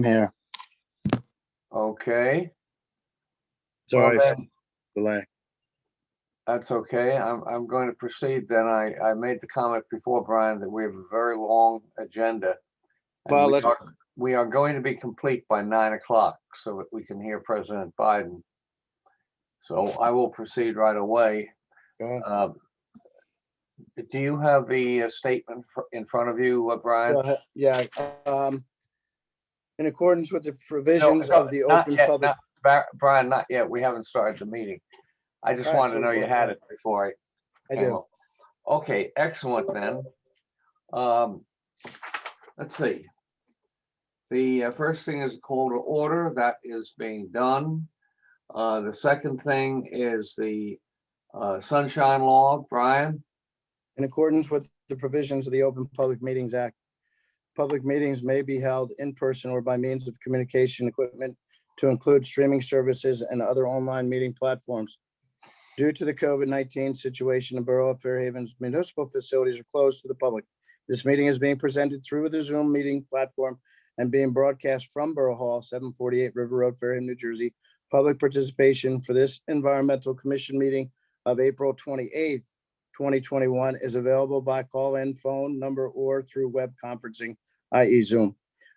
Here. Okay, Sorry, well then, delay. that's okay. I'm going to proceed then. I made the comment before, Brian, that we have a very long agenda. And Well, we are going to be complete by 9 o'clock so that we can hear President Biden. So I will proceed right away. Go ahead. Do you have the statement in front of you, Brian? Go ahead. Yeah. In accordance with the provisions of the Not open yet, public. Brian, not yet. We haven't started the meeting. I just All right, wanted to so know you go had ahead. it before I came do. up. Okay, excellent then. Let's see. The first thing is a call to order. That is being done. The second thing is the sunshine law. Brian? In accordance with the provisions of the Open Public Meetings Act, public meetings may be held in person or by means of communication equipment to include streaming services and other online meeting platforms. Due to the COVID-19 situation, the Borough of Fairhaven's municipal facilities are closed to the public. This meeting is being presented through the Zoom meeting platform and being broadcast from Borough Hall, 748 River Road, Fairhaven, New Jersey. Public participation for this Environmental Commission meeting of April 28th, 2021 is available by call-in phone number or through web conferencing, i.e. Zoom.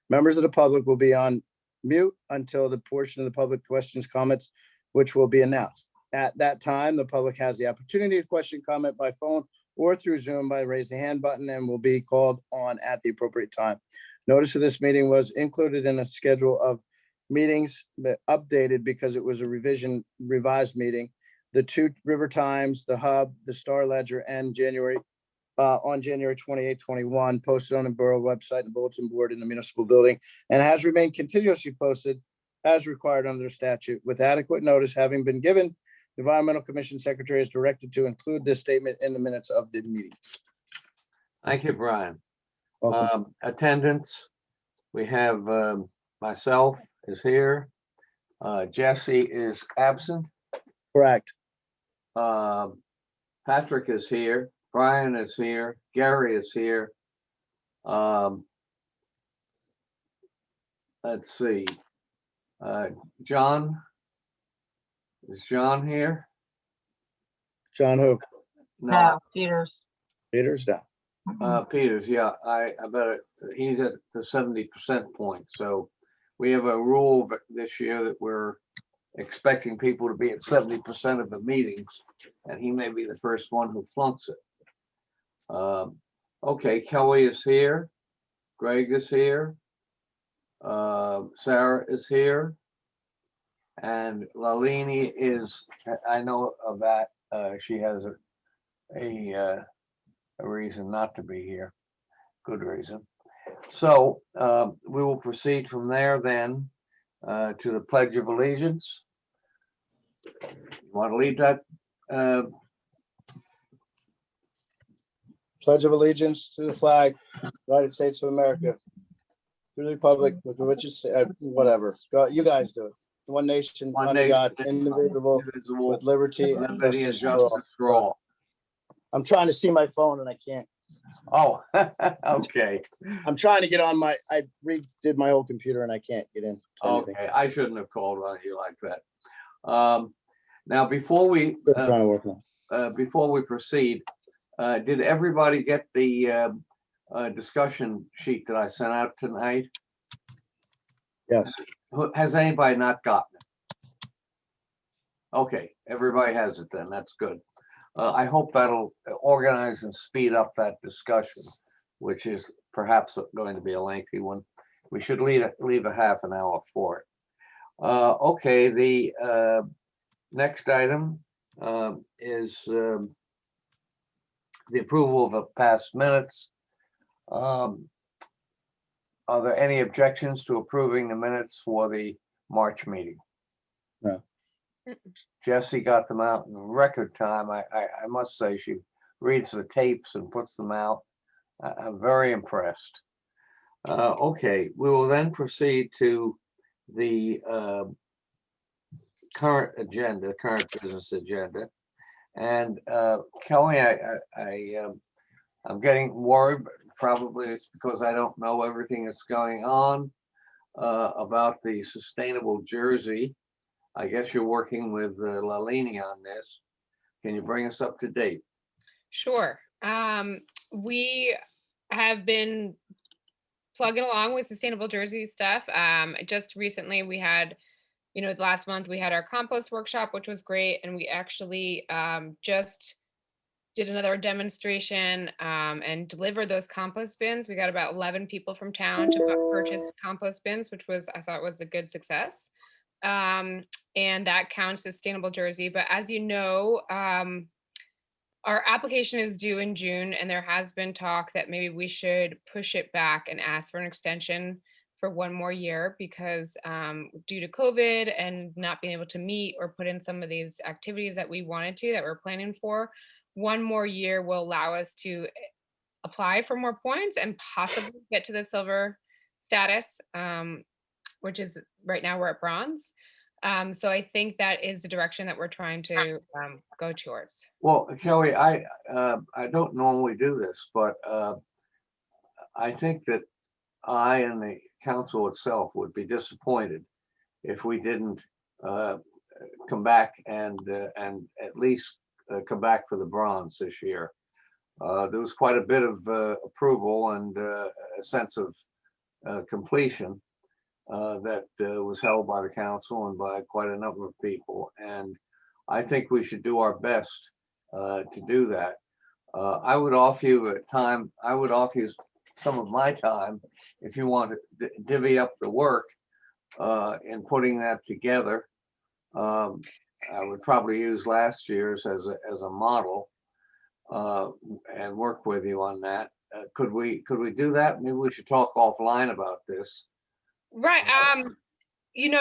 Members of the public will be on mute until the portion of the public questions, comments, which will be announced. At that time, the public has the opportunity to question, comment by phone or through Zoom by raising the hand button and will be called on at the appropriate time. Notice of this meeting was included in a schedule of meetings, but updated because it was a revised meeting. The two River Times, the Hub, the Star Ledger, and on January 28, 21, posted on the Borough website and bulletin board in the municipal building, and has remained continuously posted as required under the statute. With adequate notice having been given, the Environmental Commission Secretary is directed to include this statement in the minutes of the meeting. Thank you, Brian. Welcome. Attendance, we have myself is here. Jesse is absent. Correct. Patrick is here. Brian is here. Gary is here. Let's see. John, is John here? John who? No, Peters. Peters down. Peters, yeah, I bet he's at the 70% point. So we have a rule this year that we're expecting people to be at 70% of the meetings, and he may be the first one who flunks it. Okay, Kelly is here. Greg is here. Sarah is here. And Lalini is, I know of that. She has a reason not to be here. Good reason. So we will proceed from there then to the Pledge of Allegiance. You want to lead that? Pledge of allegiance to the flag, United States of America, to the republic, which is whatever. You guys do it. One nation, under God, indivisible, with liberty and justice for all. I'm trying to see my phone and I can't. Oh, okay. I'm trying to get on I redid my whole computer and I can't get in. Okay, I shouldn't have called on you like that. Now, before we Trying to work on. before we proceed, did everybody get the discussion sheet that I sent out tonight? Yes. Has anybody not gotten it? Okay, everybody has it then. That's good. I hope that'll organize and speed up that discussion, which is perhaps going to be a lengthy one. We should leave a half an hour for it. Okay, the next item is the approval of the past minutes. Are there any objections to approving the minutes for the March meeting? No. Jesse got them out in record time. I must say, she reads the tapes and puts them out. I'm very impressed. Okay, we will then proceed to the current business agenda. And Kelly, I'm getting worried, but probably it's because I don't know everything that's going on. about the sustainable jersey. I guess you're working with Lalini on this. Can you bring us up to date? Sure. We have been plugging along with sustainable jersey stuff. Just recently we had, last month we had our compost workshop, which was great. And we actually just did another demonstration and delivered those compost bins. We got about 11 people from town to purchase compost bins, which I thought was a good success. And that counts as sustainable jersey. But as you know, our application is due in June, and there has been talk that maybe we should push it back and ask for an extension for one more year because due to COVID and not being able to meet or put in some of these activities that we wanted to, that we're planning for, one more year will allow us to apply for more points and possibly get to the silver status, which is right now we're at bronze. So I think that is the direction that we're trying to go towards. Well, Kelly, I don't normally do this, but I think that I and the council itself would be disappointed if we didn't come back and at least come back for the bronze this year. There was quite a bit of approval and a sense of completion that was held by the council and by quite a number of people. And I think we should do our best to do that. I would offer you time. I would offer you some of my time if you want to divvy up the work in putting that together. I would probably use last year's as a model and work with you on that. Could we do that? Maybe we should talk offline about this. Right.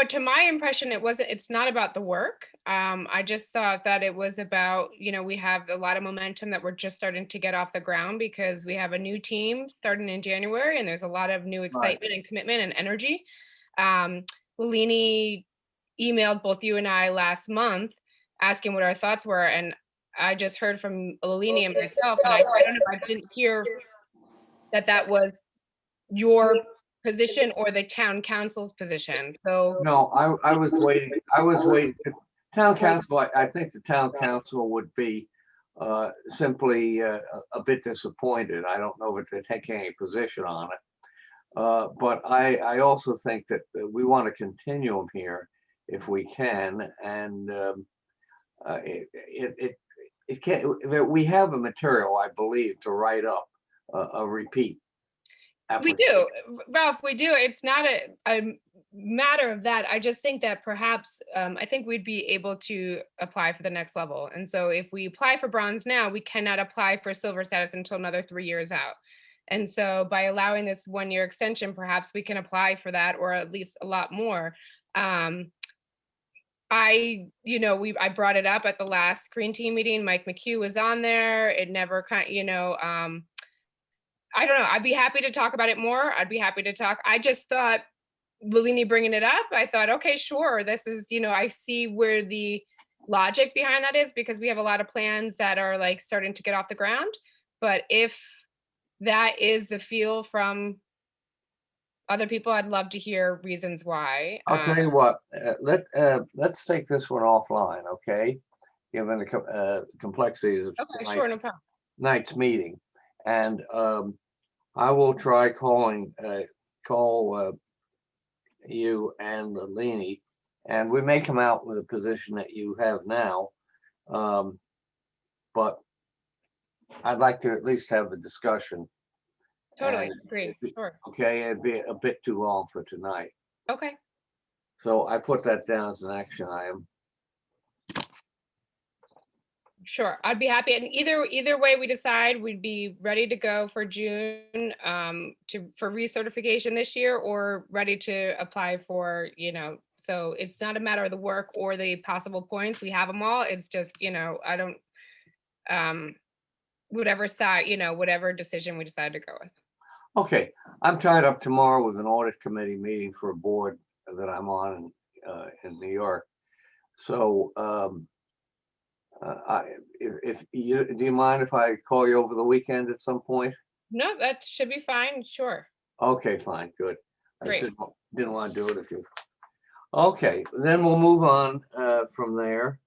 To my impression, it's not about the work. I just thought that it was about, we have a lot of momentum that we're just starting to get off the ground because we have a new team starting in January and there's a lot of new excitement and commitment and energy. Lalini emailed both you and I last month asking what our thoughts were. And I just heard from Lalini and myself, and I don't know, I didn't hear that was your position or the town council's position. So no, I was waiting. Town council, I think the town council would be simply a bit disappointed. I don't know if they're taking a position on it. But I also think that we want to continue them here if we can. And it can't, we have a material, I believe, to write up a repeat. We do, Ralph, we do. It's not a matter of that. I just think that perhaps, I think we'd be able to apply for the next level. And so if we apply for bronze now, we cannot apply for silver status until another 3 years out. And so by allowing this 1 year extension, perhaps we can apply for that or at least a lot more. I brought it up at the last Green Team meeting. Mike McHugh was on there. It never I don't know. I'd be happy to talk about it more. I'd be happy to talk. I just thought Lalini bringing it up, I thought, okay, sure. This is, I see where the logic behind that is because we have a lot of plans that are like starting to get off the ground. But if that is the feel from other people, I'd love to hear reasons why. I'll tell you what, let's take this one offline, okay? Given the complexities of Okay, sure, no problem. tonight's meeting. And I will try call you and Lalini, and we may come out with a position that you have now. But I'd like to at least have the discussion. Totally agree. Sure. Okay, it'd be a bit too long for tonight. Okay. So I put that down as an action item. Sure, I'd be happy. And either way we decide, we'd be ready to go for June for recertification this year, or ready to apply for, so it's not a matter of the work or the possible points. We have them all. It's just, I don't, whatever side, whatever decision we decide to go with. Okay, I'm tied up tomorrow with an audit committee meeting for a board that I'm on in New York. So do you mind if I call you over the weekend at some point? No, that should be fine. Sure. Okay, fine, good. Great. I said didn't want to do it if you. Okay, then we'll move on from there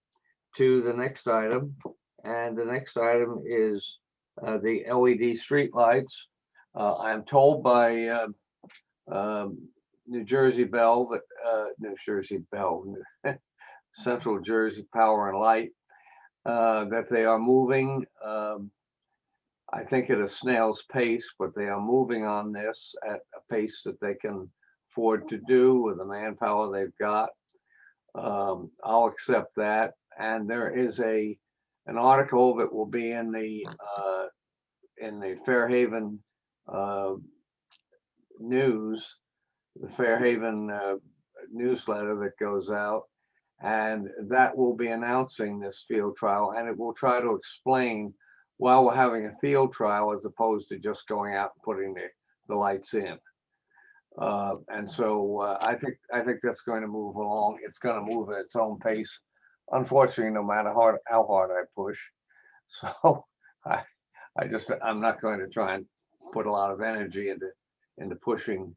to the next item. And the next item is the LED streetlights. I'm told by New Jersey Bell, Central Jersey Power and Light, that they are moving, I think at a snail's pace, but they are moving on this at a pace that they can afford to do with the manpower they've got. I'll accept that. And there is an article that will be in the Fairhaven news, the Fairhaven newsletter that goes out, and that will be announcing this field trial, and it will try to explain why we're having a field trial as opposed to just going out and putting the lights in. And so I think that's going to move along. It's going to move at its own pace, unfortunately, no matter how hard I push. So I'm not going to try and put a lot of energy into pushing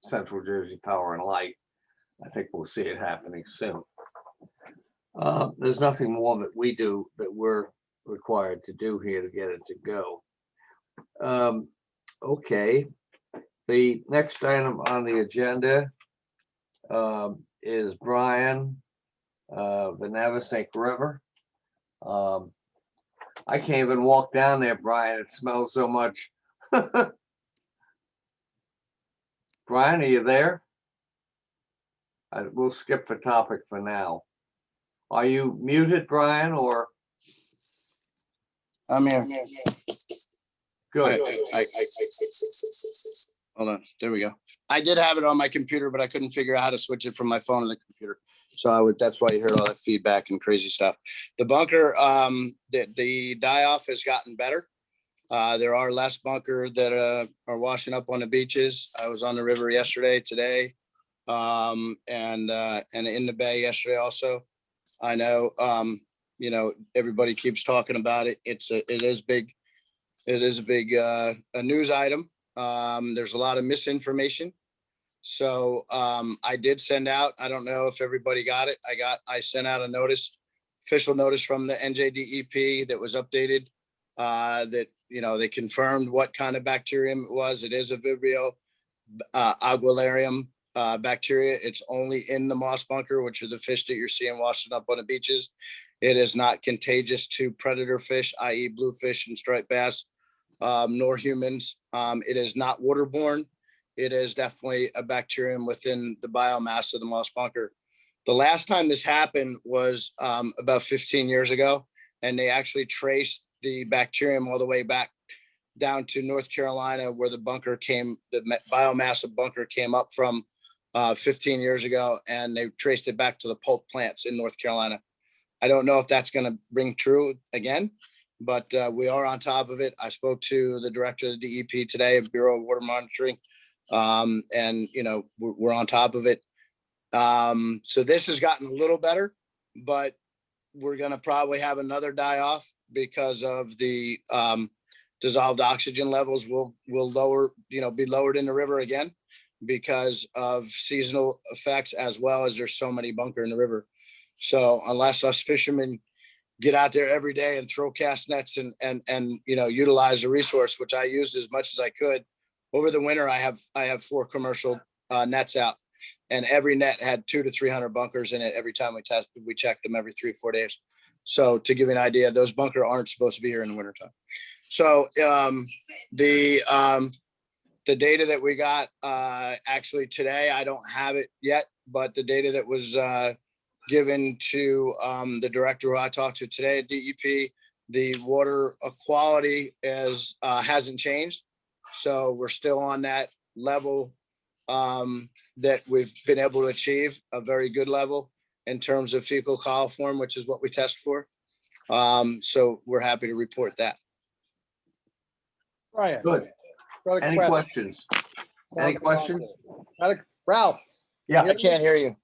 Central Jersey Power and Light. I think we'll see it happening soon. There's nothing more that we do that we're required to do here to get it to go. Okay, the next item on the agenda is Brian, the Navasank River. I can't even walk down there, Brian. It smells so much. Brian, are you there? We'll skip the topic for now. Are you muted, Brian, or? I'm here. Good. Hold on, there we go. I did have it on my computer, but I couldn't figure out how to switch it from my phone to the computer. So that's why you heard all that feedback and crazy stuff. The bunker, the die-off has gotten better. There are less bunker that are washing up on the beaches. I was on the river yesterday, today, and in the bay yesterday also. I know, everybody keeps talking about it. It is big. It is a big a news item. There's a lot of misinformation. So I did send out, I don't know if everybody got it. I sent out a notice, official notice from the NJDEP that was updated, that, they confirmed what kind of bacterium it was. It is a Vibrio aguilarium bacteria. It's only in the moss bunker, which are the fish that you're seeing washing up on the beaches. It is not contagious to predator fish, i.e. bluefish and striped bass, nor humans. It is not waterborne. It is definitely a bacterium within the biomass of the moss bunker. The last time this happened was about 15 years ago, and they actually traced the bacterium all the way back down to North Carolina, where the biomass of bunker came up from 15 years ago, and they traced it back to the pulp plants in North Carolina. I don't know if that's going to ring true again, but we are on top of it. I spoke to the director of the DEP today, of Bureau of Water Monitoring, and we're on top of it. So this has gotten a little better, but we're going to probably have another die off because of the dissolved oxygen levels will lower, be lowered in the river again because of seasonal effects, as well as there's so many bunker in the river. So unless us fishermen get out there every day and throw cast nets and utilize the resource, which I used as much as I could over the winter. I have 4 commercial nets out, and every net had 200 to 300 bunkers in it. Every time we checked them every 3-4 days. So to give you an idea, those bunker aren't supposed to be here in the wintertime. So the data that we got actually today, I don't have it yet, but the data that was given to the director who I talked to today at DEP, the water quality hasn't changed. So we're still on that level that we've been able to achieve, a very good level in terms of fecal coliform, which is what we test for. So we're happy to report that. Brian. Good. got a Any question. questions? Any questions? Ralph. Yeah. I can't hear you.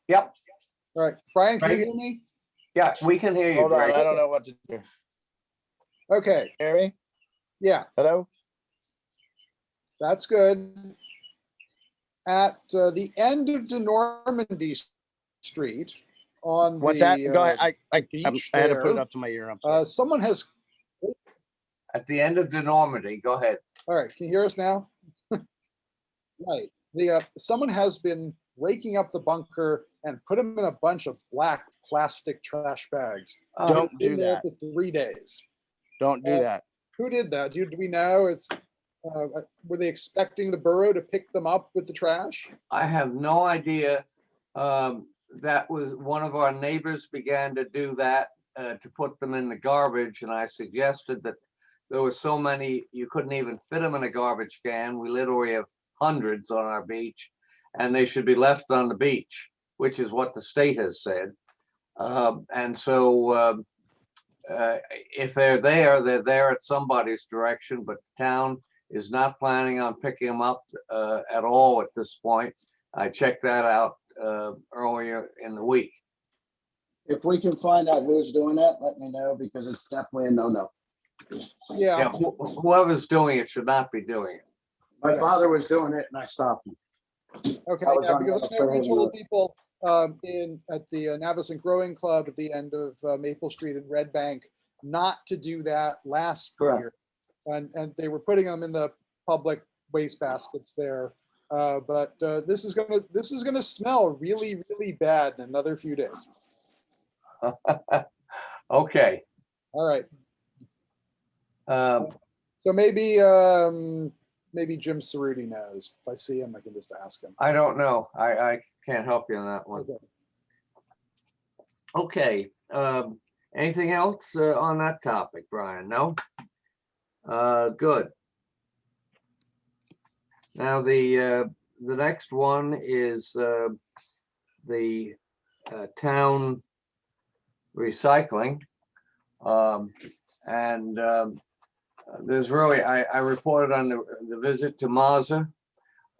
Yep. All right, Brian, can you Right. hear me? Yeah, we can hear you. Hold on, Greg. I don't know what to do. Okay, Hear me? yeah, Hello? That's good. At the end of De Normandy Street on What's that? the Go ahead. I beach had to put it there, up to my ear. I'm sorry. someone has, At the end of De Normandy, go ahead. all right, can you hear us now? Right. Someone has been raking up the bunker and put them in a bunch of black plastic trash bags. Don't Been do there that. for 3 days. Don't do that. Who did that? Do we know? Were they expecting the borough to pick them up with the trash? I have no idea. That was one of our neighbors began to do that, to put them in the garbage, and I suggested that there were so many, you couldn't even fit them in a garbage can. We literally have hundreds on our beach, and they should be left on the beach, which is what the state has said. And so if they're there at somebody's direction, but the town is not planning on picking them up at all at this point. I checked that out earlier in the week. If we can find out who's doing that, let me know, because it's definitely a no-no. Yeah, Yeah, whoever's doing it should not be doing it. My father was doing it and I stopped him. okay, I was yeah, on because that I know we for- told people at the Navasank Rowing Club at the end of Maple Street in Red Bank not to do that last Correct. year. And they were putting them in the public waste baskets there. But this is gonna smell really, really bad in another few days. Okay. All right. Um, So maybe Jim Cerruti knows. If I see him, I can just ask him. I don't know. I can't help you on that one. Okay. Okay. Anything else on that topic, Brian? No? Good. Now, the next one is the town recycling. And there's really, I reported on the visit to Mazza.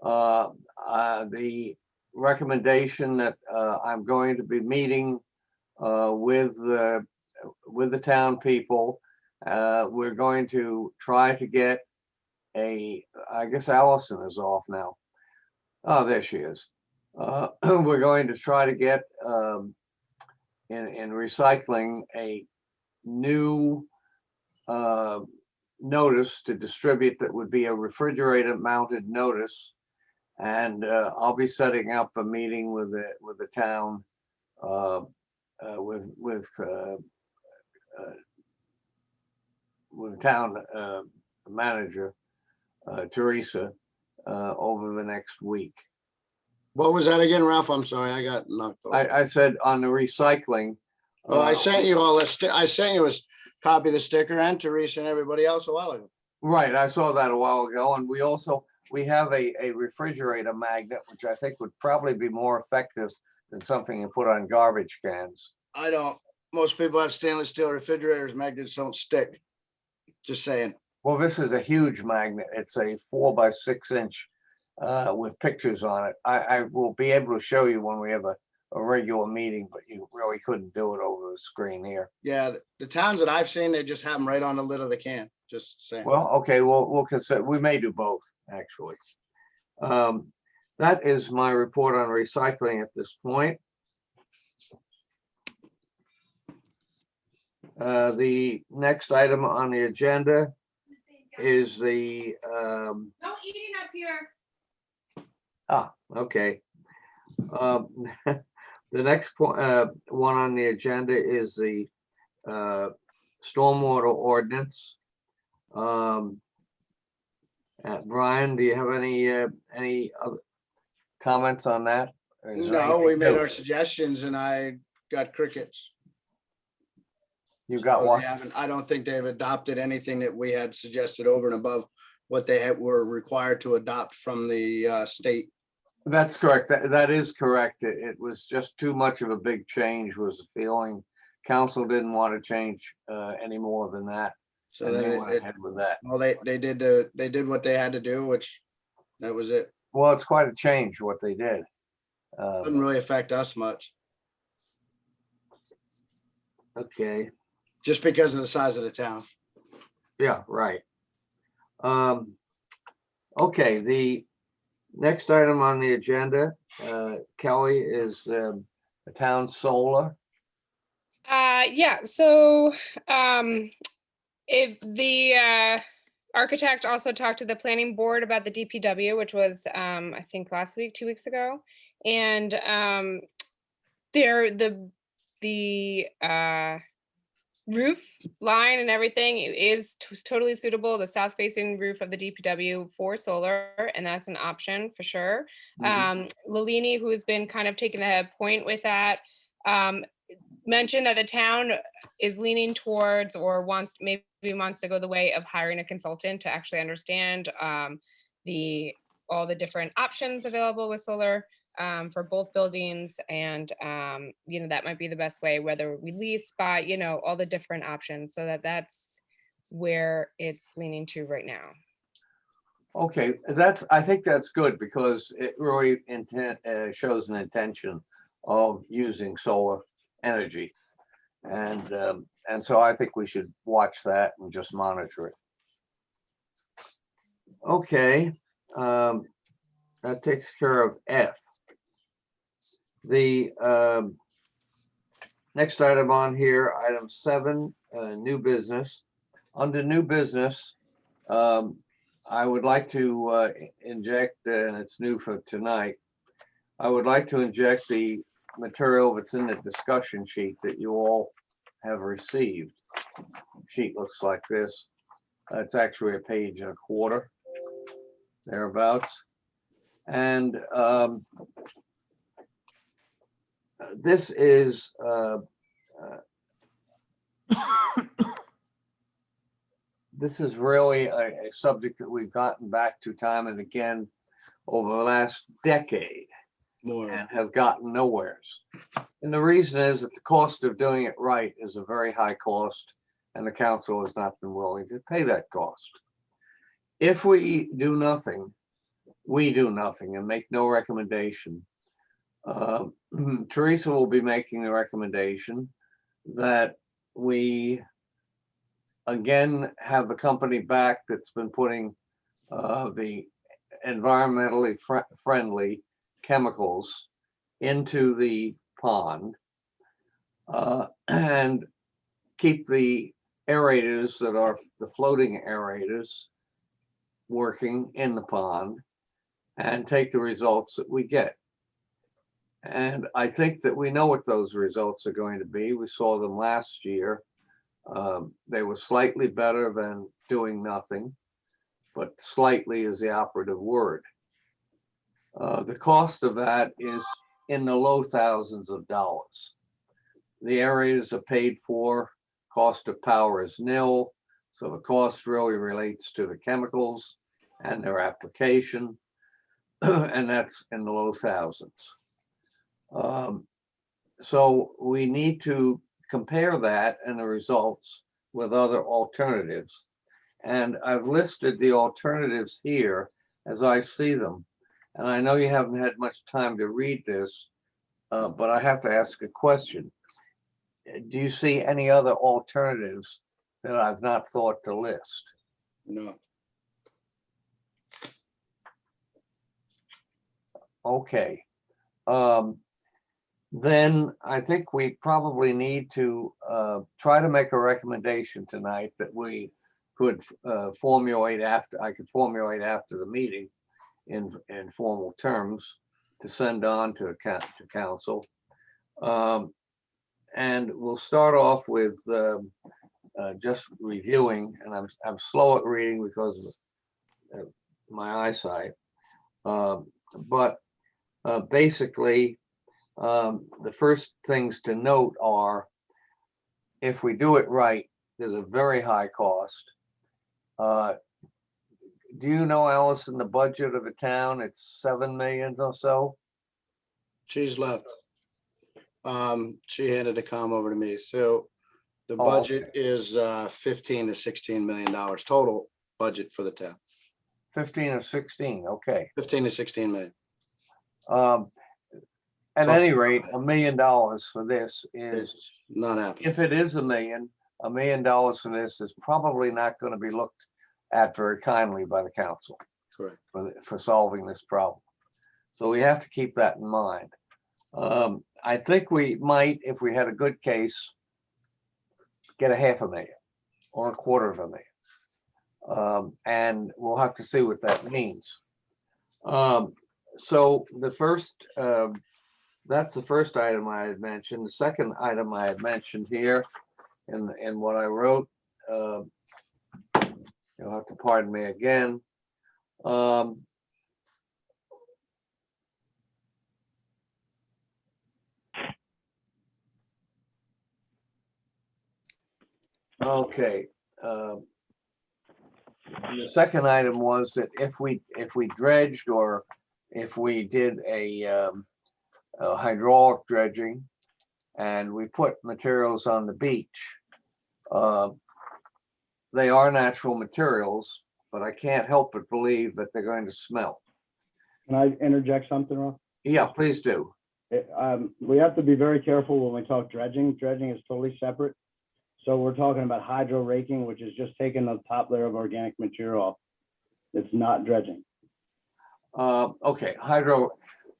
The recommendation that I'm going to be meeting with the town people. We're going to try to get I guess Allison is off now. Oh, there she is. We're going to try to get in recycling a new notice to distribute that would be a refrigerator mounted notice. And I'll be setting up a meeting with the town with town manager Teresa over the next week. What was that again, Ralph? I'm sorry, I got knocked off. I said on the recycling. Oh, I sent you all this. I sent you a copy of the sticker and Teresa and everybody else a while ago. Right, I saw that a while ago, and we have a refrigerator magnet, which I think would probably be more effective than something you put on garbage cans. I don't. Most people have stainless steel refrigerators. Magnets don't stick. Just saying. Well, this is a huge magnet. It's a 4 by 6 inch with pictures on it. I will be able to show you when we have a regular meeting, but you really couldn't do it over the screen here. Yeah, the towns that I've seen, they just have them right on the lid of the can. Just saying. Well, okay, we'll consider, we may do both, actually. That is my report on recycling at this point. The next item on the agenda is the No eating up here. okay. The next one on the agenda is the stormwater ordinance. Brian, do you have any other comments on that? Or is there No, we anything made new? our suggestions and I got crickets. You got So one? they haven't- I don't think they've adopted anything that we had suggested over and above what they were required to adopt from the state. That's correct. That is correct. It was just too much of a big change was the feeling. Council didn't want to change any more than that. So And they then went ahead with that. well, they did what they had to do, which that was it. Well, it's quite a change what they did. Doesn't really affect us much, Okay, just because of the size of the town. yeah, right. Okay, the next item on the agenda, Kelly, is the town solar. Yeah, so if the architect also talked to the planning board about the DPW, which was I think last week, 2 weeks ago. And the roof line and everything is totally suitable, the south facing roof of the DPW for solar, and that's an option for sure. Lalini, who has been kind of taking a point with that, mentioned that the town is leaning towards or wants to go the way of hiring a consultant to actually understand all the different options available with solar for both buildings. And that might be the best way, whether we lease, buy, all the different options. So that's where it's leaning to right now. Okay, I think that's good because it really shows an intention of using solar energy. And so I think we should watch that and just monitor it. Okay, that takes care of F. The next item on here, item 7, new business. Under new business, I would like to inject, and it's new for tonight, I would like to inject the material that's in the discussion sheet that you all have received. Sheet looks like this. It's actually a page and a quarter, thereabouts. And this is really a subject that we've gotten back to time and again over the last decade and have gotten nowheres. And the reason is that the cost of doing it right is a very high cost, and the council has not been willing to pay that cost. If we do nothing and make no recommendation, Teresa will be making the recommendation that we again have a company back that's been putting the environmentally friendly chemicals into the pond and keep the aerators that are the floating aerators working in the pond and take the results that we get. And I think that we know what those results are going to be. We saw them last year. They were slightly better than doing nothing, but slightly is the operative word. The cost of that is in the low thousands of dollars. The aerators are paid for, cost of power is nil, so the cost really relates to the chemicals and their application, and that's in the low thousands. So we need to compare that and the results with other alternatives. And I've listed the alternatives here as I see them. And I know you haven't had much time to read this, but I have to ask a question. Do you see any other alternatives that I've not thought to list? No. Okay. Then I think we probably need to try to make a recommendation tonight that we could formulate after, I could formulate after the meeting in formal terms to send on to council. And we'll start off with just reviewing, and I'm slow at reading because of my eyesight. But basically, the first things to note are, if we do it right, there's a very high cost. Do you know, Allison, the budget of the town? It's 7 million or so. She's left. She handed a comm over to me. So the Oh, budget okay. is 15 to 16 million dollars total budget for the town. 15 or 16, okay. 15 to 16 million. At So- any rate, $1 million for this is, It's not happening. if it is $1 million for this is probably not going to be looked at very kindly by the council. Correct. for solving this problem. So we have to keep that in mind. I think we might, if we had a good case, get a $500,000 or $250,000. And we'll have to see what that means. So the first, that's the first item I had mentioned. The second item I had mentioned here in what I wrote, you'll have to pardon me again. Okay. The second item was that if we dredged or if we did a hydraulic dredging and we put materials on the beach, they are natural materials, but I can't help but believe that they're going to smell. Can I interject something, Rob? Yeah, please do. We have to be very careful when we talk dredging. Dredging is totally separate. So we're talking about hydro raking, which is just taking the top layer of organic material off. It's not dredging. Okay,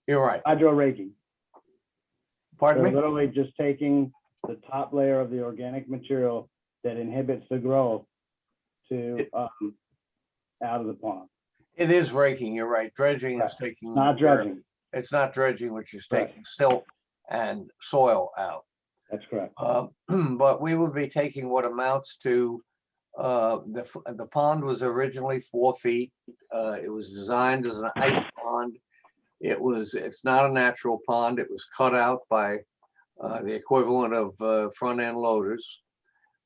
you're right. Hydro raking. Pardon They're me? literally just taking the top layer of the organic material that inhibits the growth to out of the pond. It is raking, you're right. Dredging is taking. Not dredging. It's not dredging, which is Correct. taking silt and soil out. That's correct. But we would be taking what amounts to, the pond was originally 4 feet. It was designed as an ice pond. It's not a natural pond. It was cut out by the equivalent of front end loaders.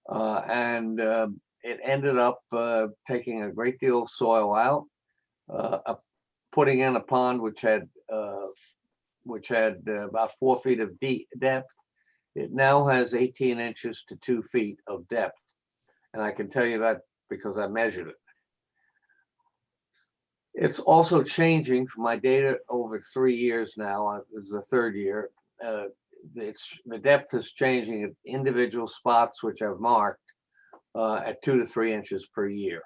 And it ended up taking a great deal of soil out, putting in a pond which had about 4 feet of depth. It now has 18 inches to 2 feet of depth. And I can tell you that because I measured it. It's also changing from my data over 3 years now. This is the third year. The depth is changing at individual spots, which I've marked at 2 to 3 inches per year.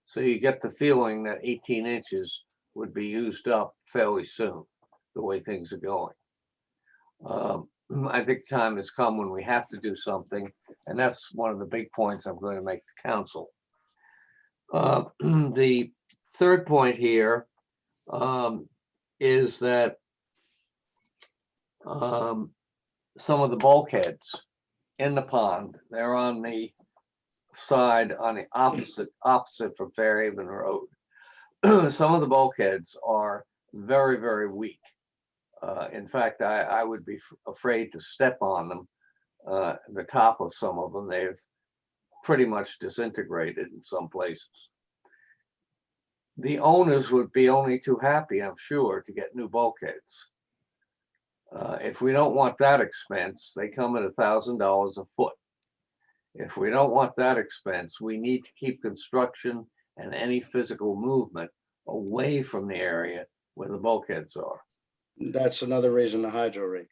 So you get the feeling that 18 inches would be used up fairly soon, the way things are going. I think time has come when we have to do something, and that's one of the big points I'm going to make to council. The third point here is that some of the bulkheads in the pond, they're on the side on the opposite from Fairhaven Road. Some of the bulkheads are very, very weak. In fact, I would be afraid to step on them. The top of some of them, they've pretty much disintegrated in some places. The owners would be only too happy, I'm sure, to get new bulkheads. If we don't want that expense, they come at $1,000 a foot. If we don't want that expense, we need to keep construction and any physical movement away from the area where the bulkheads are. That's another reason to hydro rake.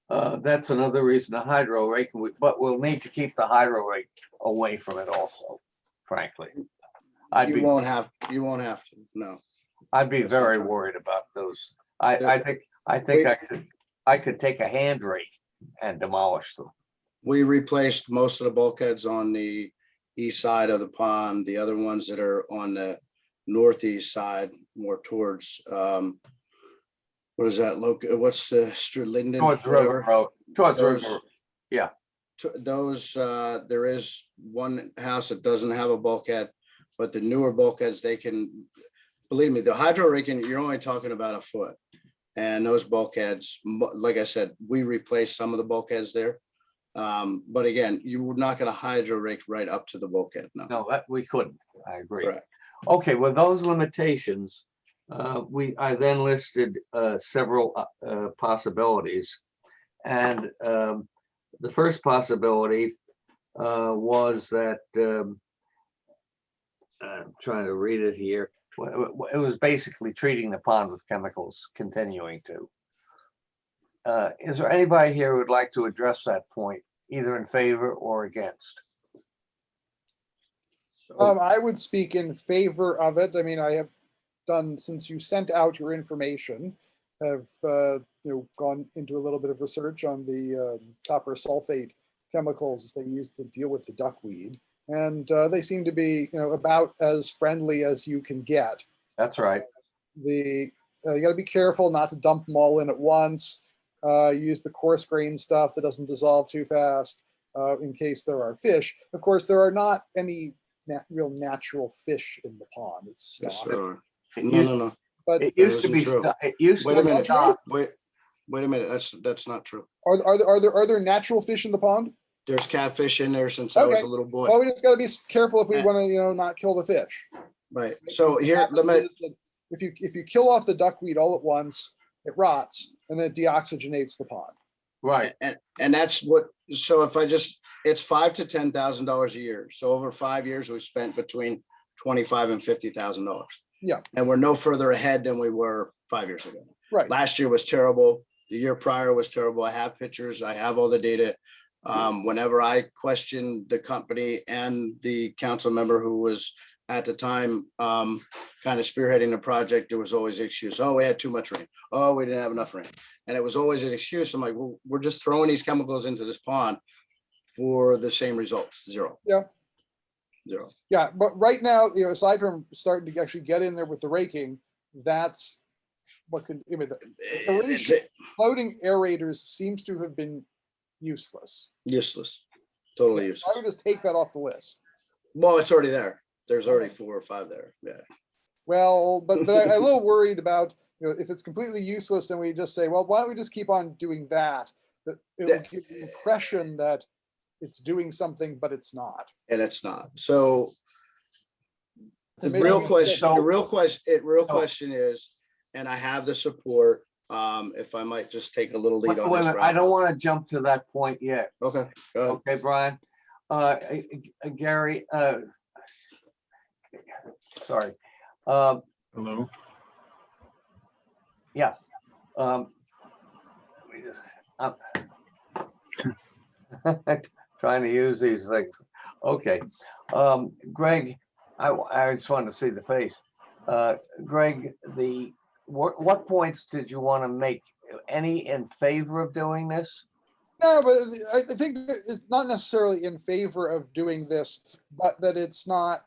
That's another reason to hydro rake, but we'll need to keep the hydro rake away from it also, frankly. You won't have to, no. I'd be That's very not true. worried about those. I think I could take a hand rake and demolish them. We replaced most of the bulkheads on the east side of the pond. The other ones that are on the northeast side, more towards, what is that? What's the street? Linden? Towards River Road, towards Those- River. Yeah. Those, there is one house that doesn't have a bulkhead, but the newer bulkheads, they can, believe me, the hydro raking, you're only talking about a foot. And those bulkheads, like I said, we replaced some of the bulkheads there. But again, you were not going to hydro rake right up to the bulkhead, no. No, that we couldn't. I agree. Correct. Okay, with those limitations, I then listed several possibilities. And the first possibility was that, I'm trying to read it here. It was basically treating the pond with chemicals, continuing to. Is there anybody here who would like to address that point, either in favor or against? So, I would speak in favor of it. I mean, I have done, since you sent out your information, have gone into a little bit of research on the copper sulfate chemicals they use to deal with the duckweed, and they seem to be about as friendly as you can get. That's right. You got to be careful not to dump them all in at once. Use the coarse grain stuff that doesn't dissolve too fast in case there are fish. Of course, there are not any real natural fish in the pond. It's Yes, stock. sir. It No, used- no, no. But It used to isn't be, true. it used Wait to a be minute. stock. Wait a minute. That's not true. are there natural fish in the pond? There's catfish in there since I was Okay. a little boy. Well, we just got to be careful if we Eh. want to not kill the fish. Right. So What here, happens let me, is that if you kill off the duckweed all at once, it rots and then it deoxygenates the pond. Right. and that's what, so if I just, it's $5,000 to $10,000 a year. So over 5 years, we spent between $25,000 and $50,000. Yeah. And we're no further ahead than we were 5 years ago. Right. Last year was terrible. The year prior was terrible. I have pictures. I have all the data. Whenever I questioned the company and the council member who was at the time kind of spearheading the project, there was always an excuse. Oh, we had too much rain. Oh, we didn't have enough rain. And it was always an excuse. I'm like, well, we're just throwing these chemicals into this pond for the same results. Zero. Yeah. Zero. Yeah, but right now, aside from starting to actually get in there with the raking, that's what could, It's floating aerators seems to have been useless. useless. Totally I useless. would just take that off the list. Well, it's already there. There's already 4 or 5 there. Yeah. Well, but I'm a little worried about, if it's completely useless, then we just say, well, why don't we just keep on doing that? That it will give the impression that it's doing something, but it's not. And it's not. So the Maybe real we- question, So- the real So- question is, and I have the support, if I might just take a little lead Wait on a this. minute, I Ralph. don't want to jump to that point yet. Okay, go ahead. Okay, Brian. Gary, sorry. Hello. Yeah. Let me just- I'm trying to use these things. Okay. Greg, I just wanted to see the face. Greg, what points did you want to make? Any in favor of doing this? No, but I think that it's not necessarily in favor of doing this, but that it's not,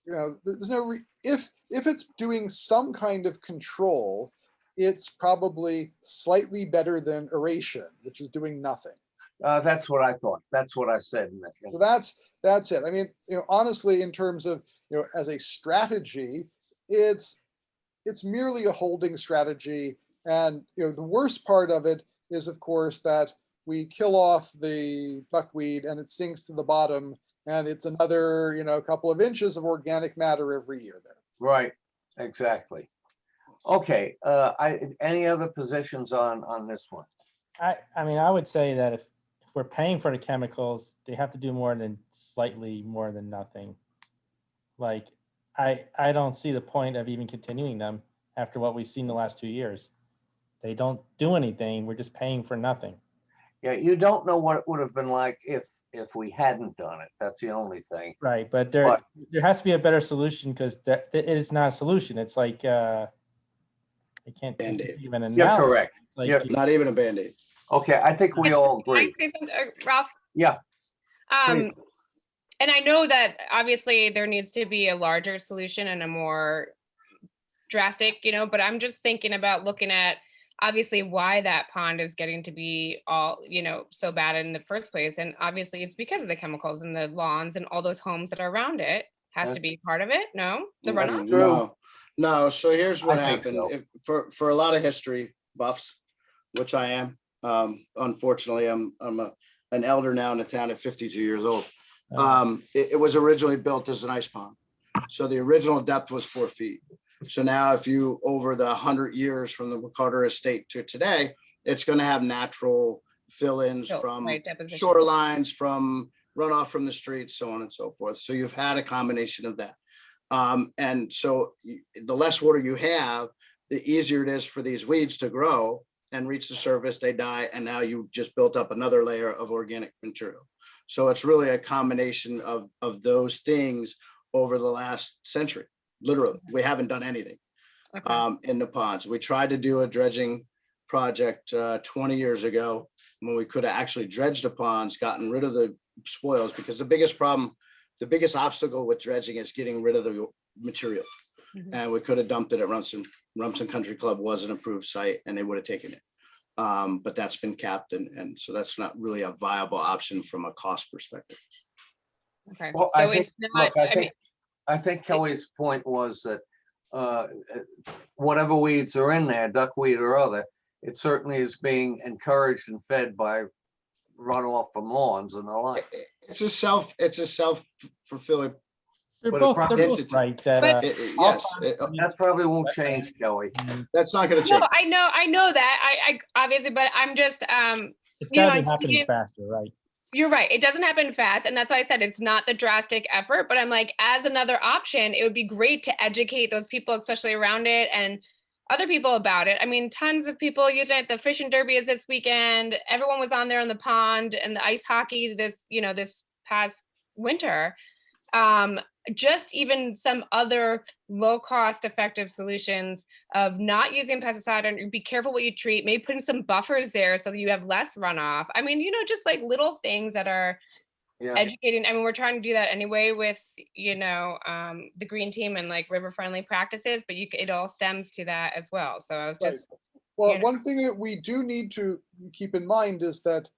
there's no, if it's doing some kind of control, it's probably slightly better than aeration, which is doing nothing. That's what I thought. That's what I said. So that's it. I mean, honestly, in terms of, as a strategy, it's merely a holding strategy. And, the worst part of it is, of course, that we kill off the buckwheat and it sinks to the bottom, and it's another, couple of inches of organic matter every year there. Right, exactly. Okay, any other positions on this one? I mean, I would say that if we're paying for the chemicals, they have to do more than slightly more than nothing. Like, I don't see the point of even continuing them after what we've seen the last 2 years. They don't do anything. We're just paying for nothing. Yeah, you don't know what it would have been like if we hadn't done it. That's the only thing. Right, but there has to be a better solution, because it is not a solution. It's like I can't Band-Aid. even an You're analogy. correct. It's like You're- Not even a Band-Aid. Okay, I think we all Can I agree. say something, Ralph? Yeah. And I know that obviously there needs to be a larger solution and a more drastic, but I'm just thinking about looking at obviously why that pond is getting to be all, so bad in the first place. And obviously it's because of the chemicals and the lawns and all those homes that are around it. Has to be part of it. No, the runoff. No. So here's what I think happened. so. For a lot of history buffs, which I am, unfortunately, I'm an elder now in the town at 52 years old. It was originally built as an ice pond. So the original depth was 4 feet. So now if you, over the 100 years from the McCarter estate to today, it's going to have natural fill-ins from Deposition. shorelines, from runoff from the streets, so on and so forth. So you've had a combination of that. And so the less water you have, the easier it is for these weeds to grow and reach the surface, they die, and now you just built up another layer of organic material. So it's really a combination of those things over the last century. Literally, we haven't done anything. Okay. in the ponds. We tried to do a dredging project 20 years ago when we could have actually dredged the ponds, gotten rid of the spoils, because the biggest problem, the biggest obstacle with dredging is getting rid of the material. Mhm. And we could have dumped it at Rumson Country Club was an approved site and they would have taken it. But that's been capped and so that's not really a viable option from a cost perspective. Okay. Well, I So think, it's not, look, I mean, I think Kelly's point was that whatever weeds are in there, duckweed or other, it certainly is being encouraged and fed by runoff from lawns and the like. It's a self-fulfilling. They're But it both, probably- they're both right that, But- Yes, That probably won't change, Kelly. that's not gonna no, change. I know that. I obviously, but I'm just, it's you know, gotta I'm be happening speaking- faster, right? you're right. It doesn't happen fast. And that's why I said it's not the drastic effort, but I'm like, as another option, it would be great to educate those people, especially around it and other people about it. I mean, tons of people using it. The fishing derby is this weekend. Everyone was on there in the pond and the ice hockey this past winter. Just even some other low cost effective solutions of not using pesticide and be careful what you treat, maybe putting some buffers there so that you have less runoff. I mean, just like little things that are Yeah, educating. I mean, we're trying to do that anyway with, the green team and like river friendly practices, but it all stems to that as well. So I was Right. just, Well, you know. one thing that we do need to keep in mind is that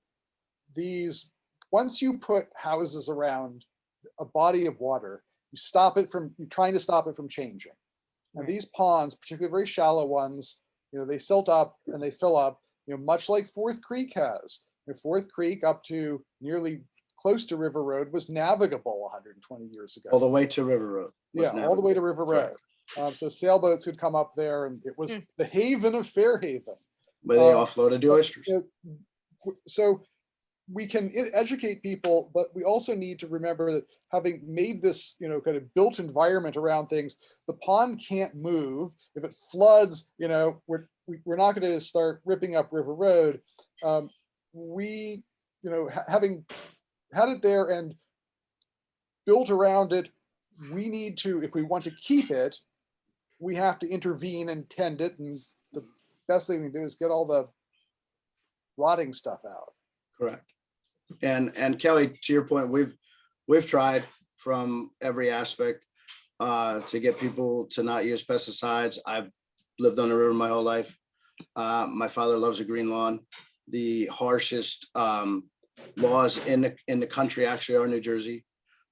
once you put houses around a body of water, you're trying to stop it from changing. And Right. these ponds, particularly very shallow ones, they silt up and they fill up, much like Fourth Creek has. Fourth Creek up to nearly close to River Road was navigable 120 years ago. All the way to River Road. was Yeah, all the way to navigable. River Road. Correct. So sailboats could come up there and it was Hmm. the haven of Fairhaven. But they Uh, offloaded the but, oysters. So we can educate people, but we also need to remember that having made this, kind of built environment around things, the pond can't move. If it floods, we're not going to start ripping up River Road. Having had it there and built around it, we need to, if we want to keep it, we have to intervene and tend it. And the best thing we can do is get all the rotting stuff out. Correct. And Kelly, to your point, we've tried from every aspect to get people to not use pesticides. I've lived on the river my whole life. My father loves a green lawn. The harshest laws in the country actually are New Jersey.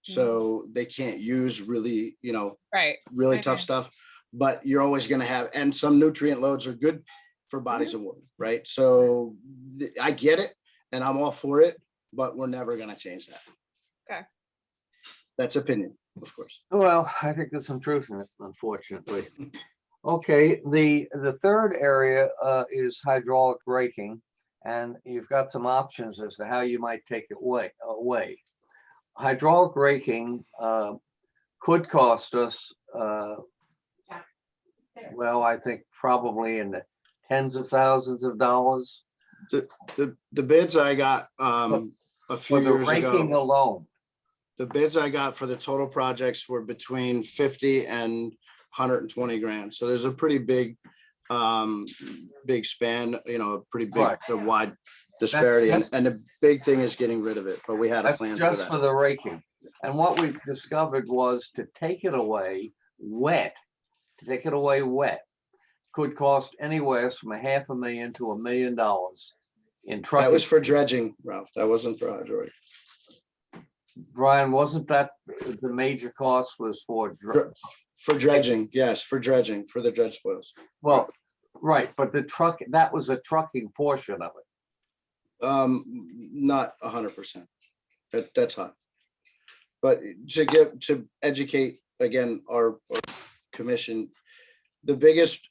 So they can't use really, Right. really I tough know. stuff, but you're always going to have, and some nutrient loads are good for bodies of water, right? So I get it and I'm all for it, but we're never going to change that. Okay. That's opinion, of course. well, I think there's some truth in it, unfortunately. Okay, the third area is hydraulic braking, and you've got some options as to how you might take it away. Hydraulic braking could cost us, well, I think probably in the tens of thousands of dollars The bids I got a few for the years raking ago, alone. the bids I got for the total projects were between 50 and 120 grand. So there's a pretty big span, a pretty big, Right. a wide disparity. That's- And the big thing is getting rid of it, but we had a That's plan for just for that. the raking. And what we discovered was to take it away wet, could cost anywhere from $500,000 to $1 million in That trucking. was for dredging, Ralph. That wasn't for hydraulic. Brian, wasn't that the major cost was for, For dredging, yes, for dredging, for the dredge spoils. well, right, but that was a trucking portion of it. Not 100%. That's high. But to educate again our commission, the biggest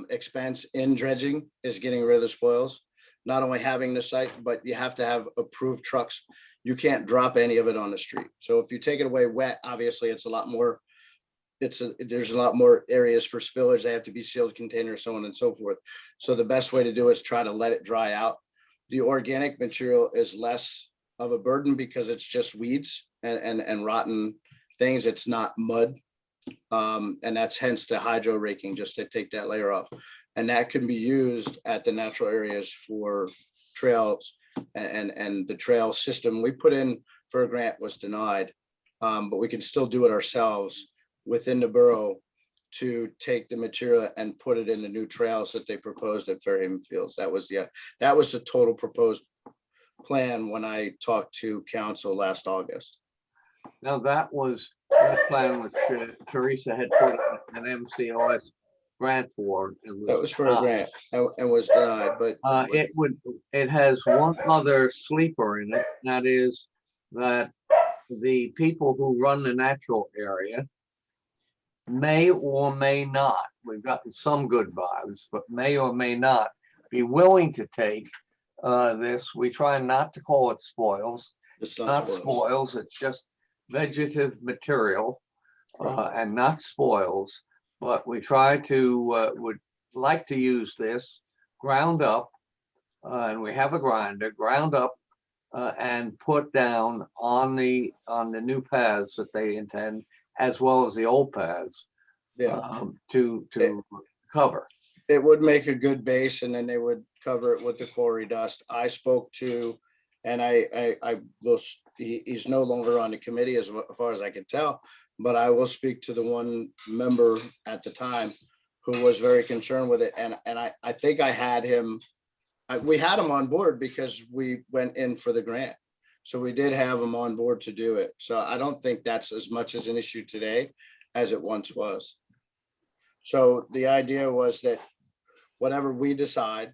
expense in dredging is getting rid of the spoils. Not only having the site, but you have to have approved trucks. You can't drop any of it on the street. So if you take it away wet, obviously it's a lot more. There's a lot more areas for spillage. They have to be sealed containers, so on and so forth. So the best way to do is try to let it dry out. The organic material is less of a burden because it's just weeds and rotten things. It's not mud. And that's hence the hydro raking, just to take that layer off. And that can be used at the natural areas for trails and the trail system we put in for a grant was denied. But we can still do it ourselves within the borough to take the material and put it in the new trails that they proposed at Fairhaven Fields. That was the total proposed plan when I talked to council last August. Now, that plan which Teresa had put an MCOS grant for. That was for a grant and was denied, but It has one other sleeper in it, and that is that the people who run the natural area may or may not, we've gotten some good vibes, but may or may not be willing to take this. We try not to call it spoils. it's Not not spoils. spoils, it's just vegetative material and not spoils. But we try to, would like to use this ground up, and we have a grinder, ground up and put down on the new paths that they intend, as well as the old paths, Yeah, to cover. it would make a good base, and then they would cover it with the quarry dust. I spoke to, and he's no longer on the committee as far as I can tell, but I will speak to the one member at the time who was very concerned with it. And I think I had him, we had him on board because we went in for the grant. So we did have him on board to do it. So I don't think that's as much as an issue today as it once was. So the idea was that whatever we decide,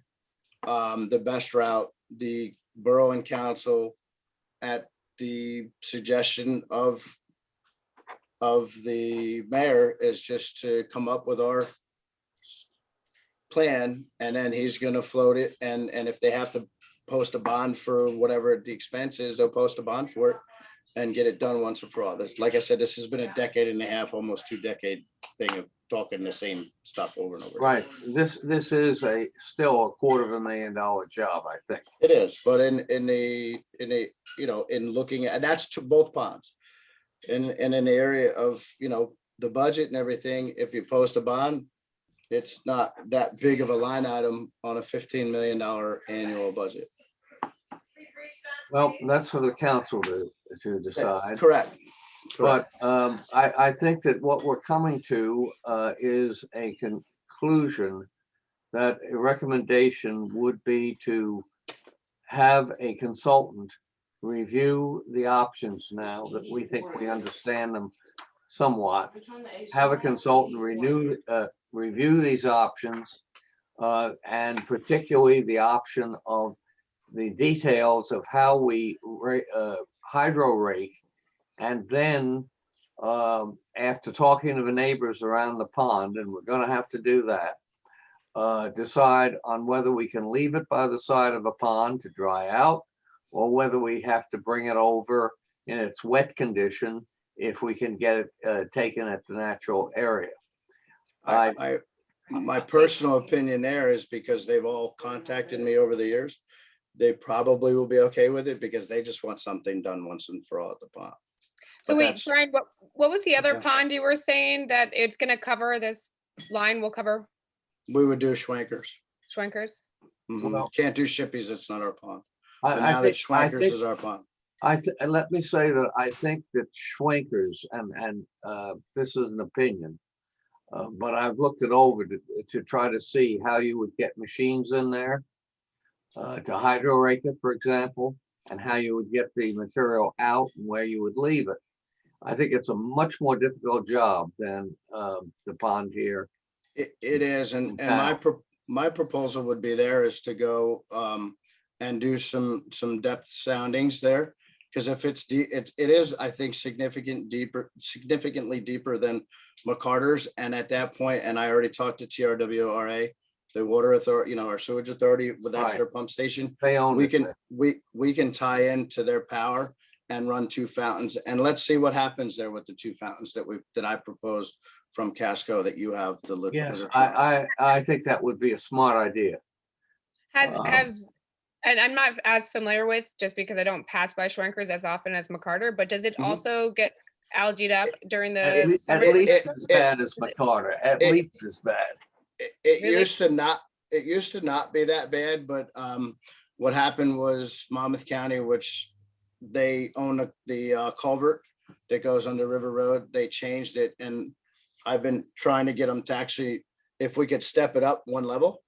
the best route, the borough and council at the suggestion of the mayor is just to come up with our plan, and then he's gonna float it, and if they have to post a bond for whatever the expense is, they'll post a bond for it and get it done once and for all. This, like I said, this has been a decade and a half, almost 2-decade thing of talking the same stuff over and over. Right, this is still a $250,000 job, I think. It is, but in looking at, and that's to both ponds. In an area of, the budget and everything, if you post a bond, it's not that big of a line item on a $15 million annual budget. Well, that's for the council to decide. Correct. But I think that what we're coming to is a conclusion that a recommendation would be to have a consultant review the options now that we think we understand them somewhat. Have a consultant review these options and particularly the option of the details of how we hydro rake. And then after talking to the neighbors around the pond, and we're going to have to do that, decide on whether we can leave it by the side of a pond to dry out, or whether we have to bring it over in its wet condition if we can get it taken at the natural area. My personal opinion there is because they've all contacted me over the years, they probably will be okay with it because they just want something done once and for all at the pond. So But wait, that's- Brian, what was the other Yeah. pond you were saying that it's gonna cover, this line will cover We would do Schwenkers. Schwenkers? Well- Can't do Shippies, it's not our pond. But I now that think, Schwenkers is our pond. let me say that I think that Schwenkers, and this is an opinion, but I've looked it over to try to see how you would get machines in there to hydro rake it, for example, and how you would get the material out and where you would leave it. I think it's a much more difficult job than the pond here. It is, and Wow. my proposal would be there is to go and do some depth soundings there. Because if it's deep, it is, I think, significantly deeper than McCarter's. And at that point, and I already talked to TRWRA, the water authority, our sewage authority, well, that's Right. their pump station. They own We it. can, we can tie into their power and run 2 fountains. And let's see what happens there with the 2 fountains that I proposed from Casco that you have the. Yes, literature. I think that would be a smart idea. And I'm not as familiar with, just because I don't pass by Schwenkers as often as McCarter, but does it Mhm. also get algaed up during At the least summer? as bad as McCarter, at it- least as bad. It Really? used to not be that bad, but what happened was Monmouth County, which they own the culvert that goes under River Road, they changed it, and I've been trying to get them to actually, if we could step it up one level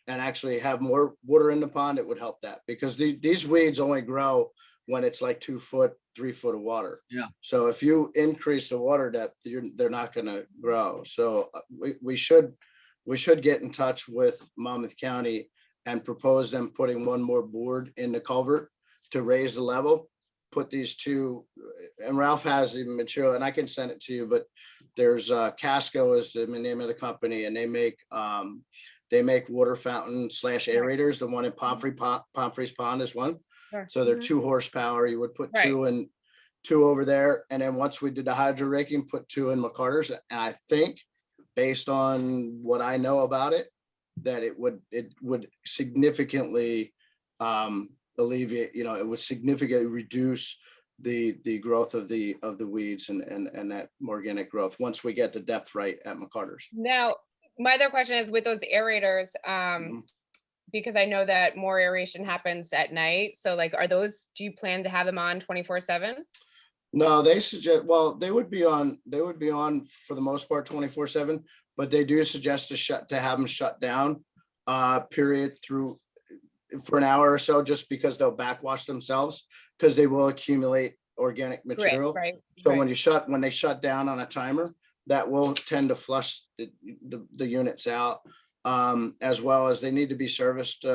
and actually have more water in the pond, it would help that, because these weeds only grow when it's like 2 foot, 3 foot of water. Yeah. So if you increase the water depth, they're not gonna grow. So we should get in touch with Monmouth County and propose them putting one more board in the culvert to raise the level, put these two, and Ralph has the material, and I can send it to you, but there's Casco is the name of the company, and they make water fountain / aerators. The one in Pomfrey's Pond is one. Sure. So they're Mhm. 2 horsepower. You would put Right. two over there. And then once we did the hydro raking, put 2 in McCarter's. And I think based on what I know about it, that it would significantly alleviate, it would significantly reduce the growth of the weeds and that organic growth once we get the depth right at McCarter's. Now, my other question is with those aerators, Mhm. because I know that more aeration happens at night. So like, do you plan to have them on 24/7? No, they suggest, well, they would be on for the most part 24/7, but they do suggest to have them shut down period through for an hour or so, just because they'll backwash themselves, because they will accumulate organic material. Right. So right. when they shut down on a timer, that will tend to flush the units out, as well as they need to be serviced,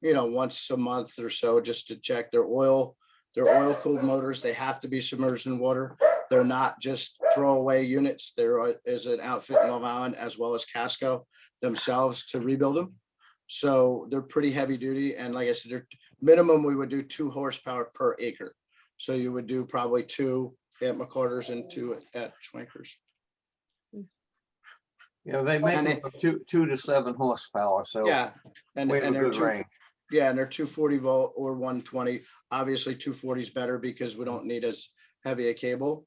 once a month or so, just to check their oil cooled motors. They have to be submerged in water. They're not just throwaway units. There is an outfit in Long Island as well as Casco themselves to rebuild them. So they're pretty heavy duty. And like I said, they're minimum, we would do 2 horsepower per acre. So you would do probably 2 at McCarter's and 2 at Schwenker's. They make And them from 2 to 7 horsepower, so Yeah. And we have a they're good range. Yeah, and they're 240 volt or 120. Obviously 240 is better because we don't need as heavy a cable.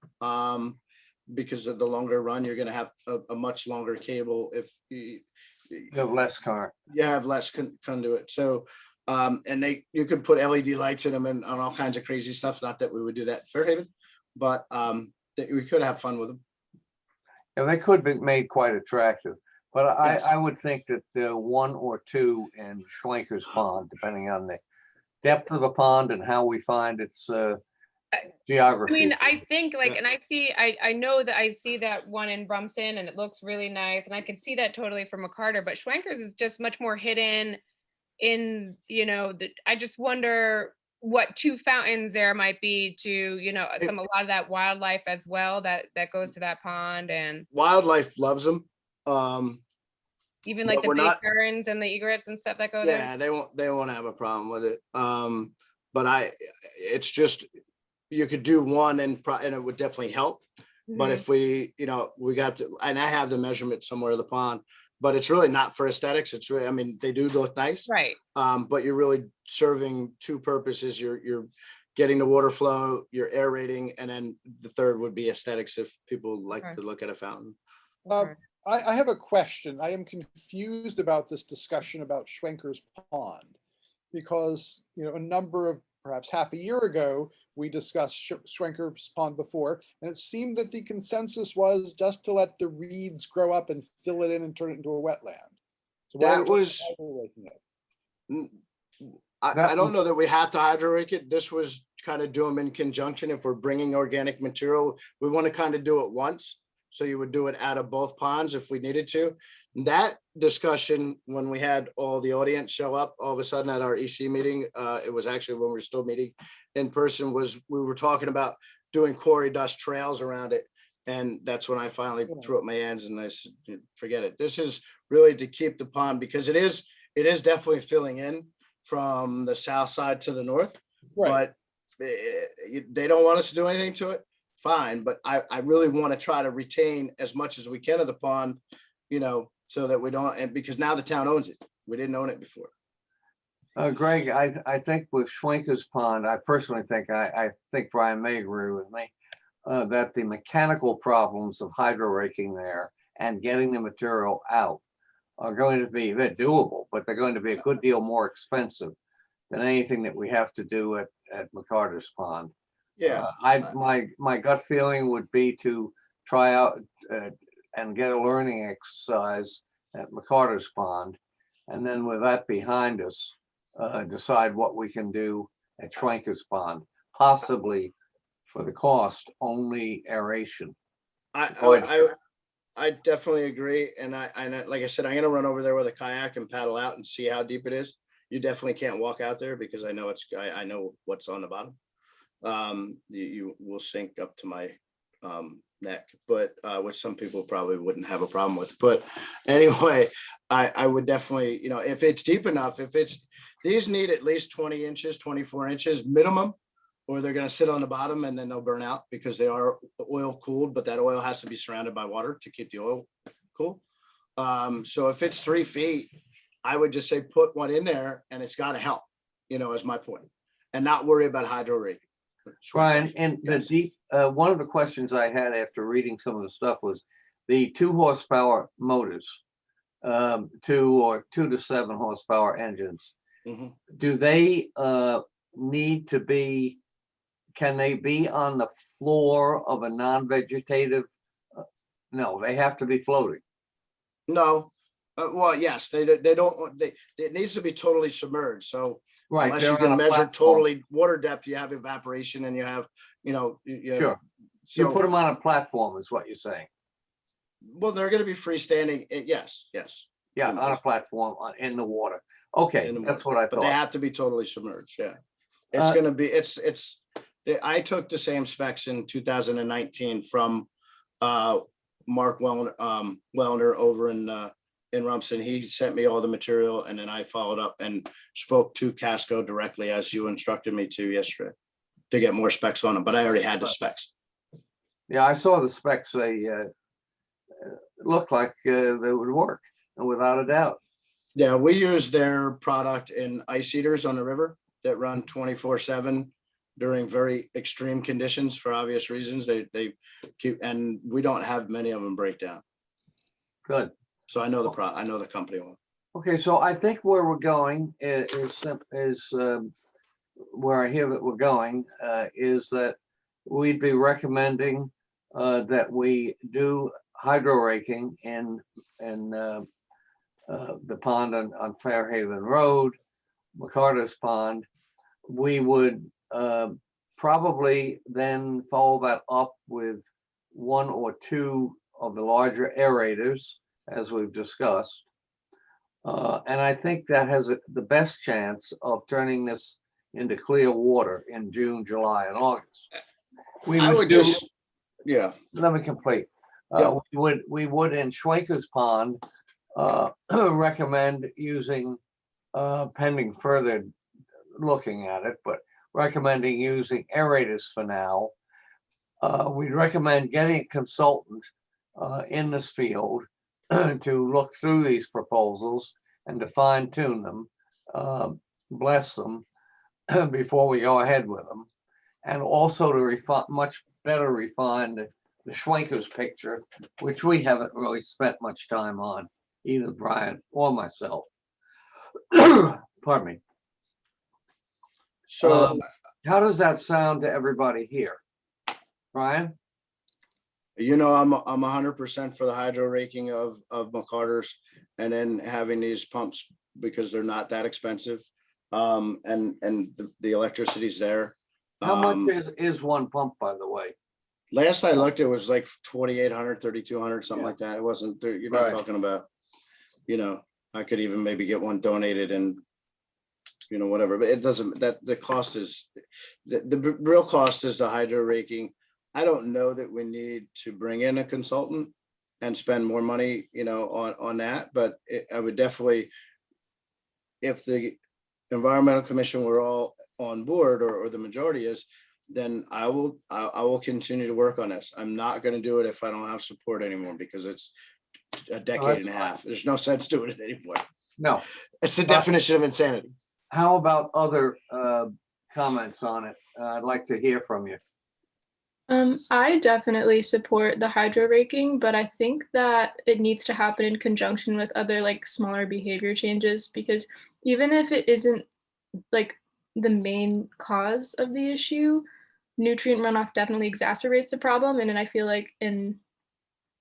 Because of the longer run, you're gonna have a much longer cable if you You have less current. have less conduit. So, and you could put LED lights in them and on all kinds of crazy stuff. Not that we would do that in Fairhaven, but that we could have fun with them. And they could be made quite attractive, but Yes. I would think that 1 or 2 in Schlenker's Pond, depending on the depth of the pond and how we find its geography. I mean, I think like, Yeah. and I know that I see that one in Rumson and it looks really nice, and I can see that totally from McCarter, but Schwenker's is just much more hidden in, I just wonder what 2 fountains there might be to, a lot of that wildlife as well that goes to that pond, and Wildlife loves them. even But like the we're big not- ferns and the egrets and stuff that go there. Yeah, they won't have a problem with it. But it's just, you could do one and it would definitely help. But Mhm. if we got to, and I have the measurement somewhere of the pond, but it's really not for aesthetics. It's really, I mean, they do look nice. Right. But you're really serving 2 purposes. You're getting the water flow, you're aerating, and then the third would be aesthetics if people like Okay. to look at a fountain. Okay. I have a question. I am confused about this discussion about Schwenker's Pond. Because, a number of, perhaps half a year ago, we discussed Schwenker's Pond before, and it seemed that the consensus was just to let the reeds grow up and fill it in and turn it into a wetland. So why That are we was- hydro-raking it? I don't know that we have to hydro rake it. This was kind of do them in conjunction. If we're bringing organic material, we want to kind of do it once. So you would do it out of both ponds if we needed to. That discussion, when we had all the audience show up, all of a sudden at our EC meeting, it was actually when we were still meeting in person, we were talking about doing quarry dust trails around it. And that's when I finally threw up my hands and I said, forget it. This is really to keep the pond, because it is definitely filling in from the south side to the north. Right. But they don't want us to do anything to it. Fine, but I really want to try to retain as much as we can of the pond, so that we don't, and because now the town owns it. We didn't own it before. Greg, I think with Schwenker's Pond, I personally think, I think Brian may agree with me. that the mechanical problems of hydro raking there and getting the material out are going to be, they're doable, but they're going to be a good deal more expensive than anything that we have to do at McCarter's Pond. Yeah, My gut feeling would be to try out and get a learning exercise at McCarter's Pond. And then with that behind us, decide what we can do at Schwenker's Pond, possibly for the cost, only aeration. I definitely agree. And like I said, I'm gonna run over there with a kayak and paddle out and see how deep it is. You definitely can't walk out there because I know I know what's on the bottom. You will sink up to my neck, but which some people probably wouldn't have a problem with. But anyway, I would definitely, if it's deep enough, these need at least 20 inches, 24 inches minimum, or they're going to sit on the bottom and then they'll burn out because they are oil cooled, but that oil has to be surrounded by water to keep the oil cool. So if it's 3 feet, I would just say put one in there and it's got to help, is my point, and not worry about hydro raking. Brian, and Yes. the deep, one of the questions I had after reading some of the stuff was the 2 horsepower motors, 2 to 7 horsepower engines. Mhm. Do they need to be, can they be on the floor of a non-vegetative? No, they have to be floating. No, well, yes, they don't, it needs to be totally submerged. So Right. unless they're you on can a measure platform. totally water depth, you have evaporation and you have, Sure. So, You put them on a platform is what you're saying. well, they're going to be freestanding. Yes. Yeah, Who on a knows? platform in the water. Okay, In the that's water. what I But they thought. have to be totally submerged. Yeah. It's Uh, going to be, I took the same specs in 2019 from Mark Wellner over in Rumson. He sent me all the material and then I followed up and spoke to Casco directly as you instructed me to yesterday to get more specs on them, but I already had the specs. Yeah, I saw the specs. They looked like they would work, without a doubt. Yeah, we use their product in ice eaters on the river that run 24/7 during very extreme conditions for obvious reasons. They keep, and we don't have many of them break down. Good. So I know the company well. Okay, so I think where we're going is where I hear that we're going is that we'd be recommending that we do hydro raking in the pond on Fairhaven Road, McCarter's Pond. We would probably then follow that up with 1 or 2 of the larger aerators, as we've discussed. And I think that has the best chance of turning this into clear water in June, July, and August. I would just, yeah. Let me complete. Yep. We would in Schwenker's Pond recommend using, pending further looking at it, but recommending using aerators for now. We'd recommend getting a consultant in this field to look through these proposals and to fine tune them, bless them before we go ahead with them. And also to much better refine the Schwenker's picture, which we haven't really spent much time on, either Brian or myself. Pardon me. So How does that sound to everybody here? Brian? I'm 100% for the hydro raking of McCarter's and then having these pumps because they're not that expensive. And the electricity's there. How much is one pump, by the way? Last I looked, it was like 2,800, 3,200, something like that. It wasn't, you're not Right. talking about, I could even maybe get one donated and, whatever, but it doesn't, the cost is, the real cost is the hydro raking. I don't know that we need to bring in a consultant and spend more money, on that, but I would definitely, if the environmental commission were all on board or the majority is, then I will continue to work on this. I'm not going to do it if I don't have support anymore because it's a decade and a half. There's no sense doing it anymore. No. It's the definition of insanity. How about other comments on it? I'd like to hear from you. I definitely support the hydro raking, but I think that it needs to happen in conjunction with other like smaller behavior changes, because even if it isn't like the main cause of the issue, nutrient runoff definitely exacerbates the problem. And then I feel like in,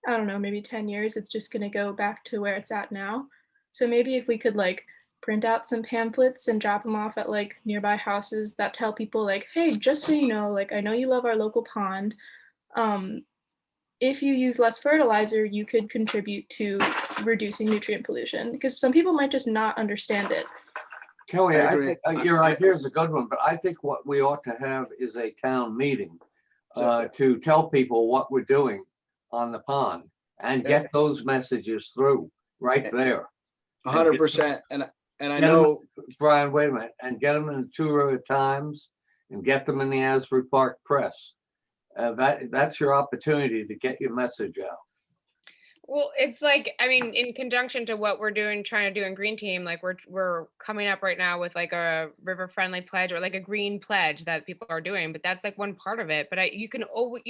I don't know, maybe 10 years, it's just going to go back to where it's at now. So maybe if we could like print out some pamphlets and drop them off at like nearby houses that tell people like, hey, just so you know, like I know you love our local pond. If you use less fertilizer, you could contribute to reducing nutrient pollution, because some people might just not understand it. Kelly, I I agree. think your idea is a good one, but I think what we ought to have is a town meeting to tell people what we're doing on the pond and Yeah. get those messages through right there. 100%. And I Get 'em- know, Brian, wait a minute, and get them in the Two River Times and get them in the Asbury Park Press. That's your opportunity to get your message out. Well, it's like, I mean, in conjunction to what we're doing, trying to do in Green Team, like we're coming up right now with like a river friendly pledge or like a green pledge that people are doing, but that's like one part of it. But you can always,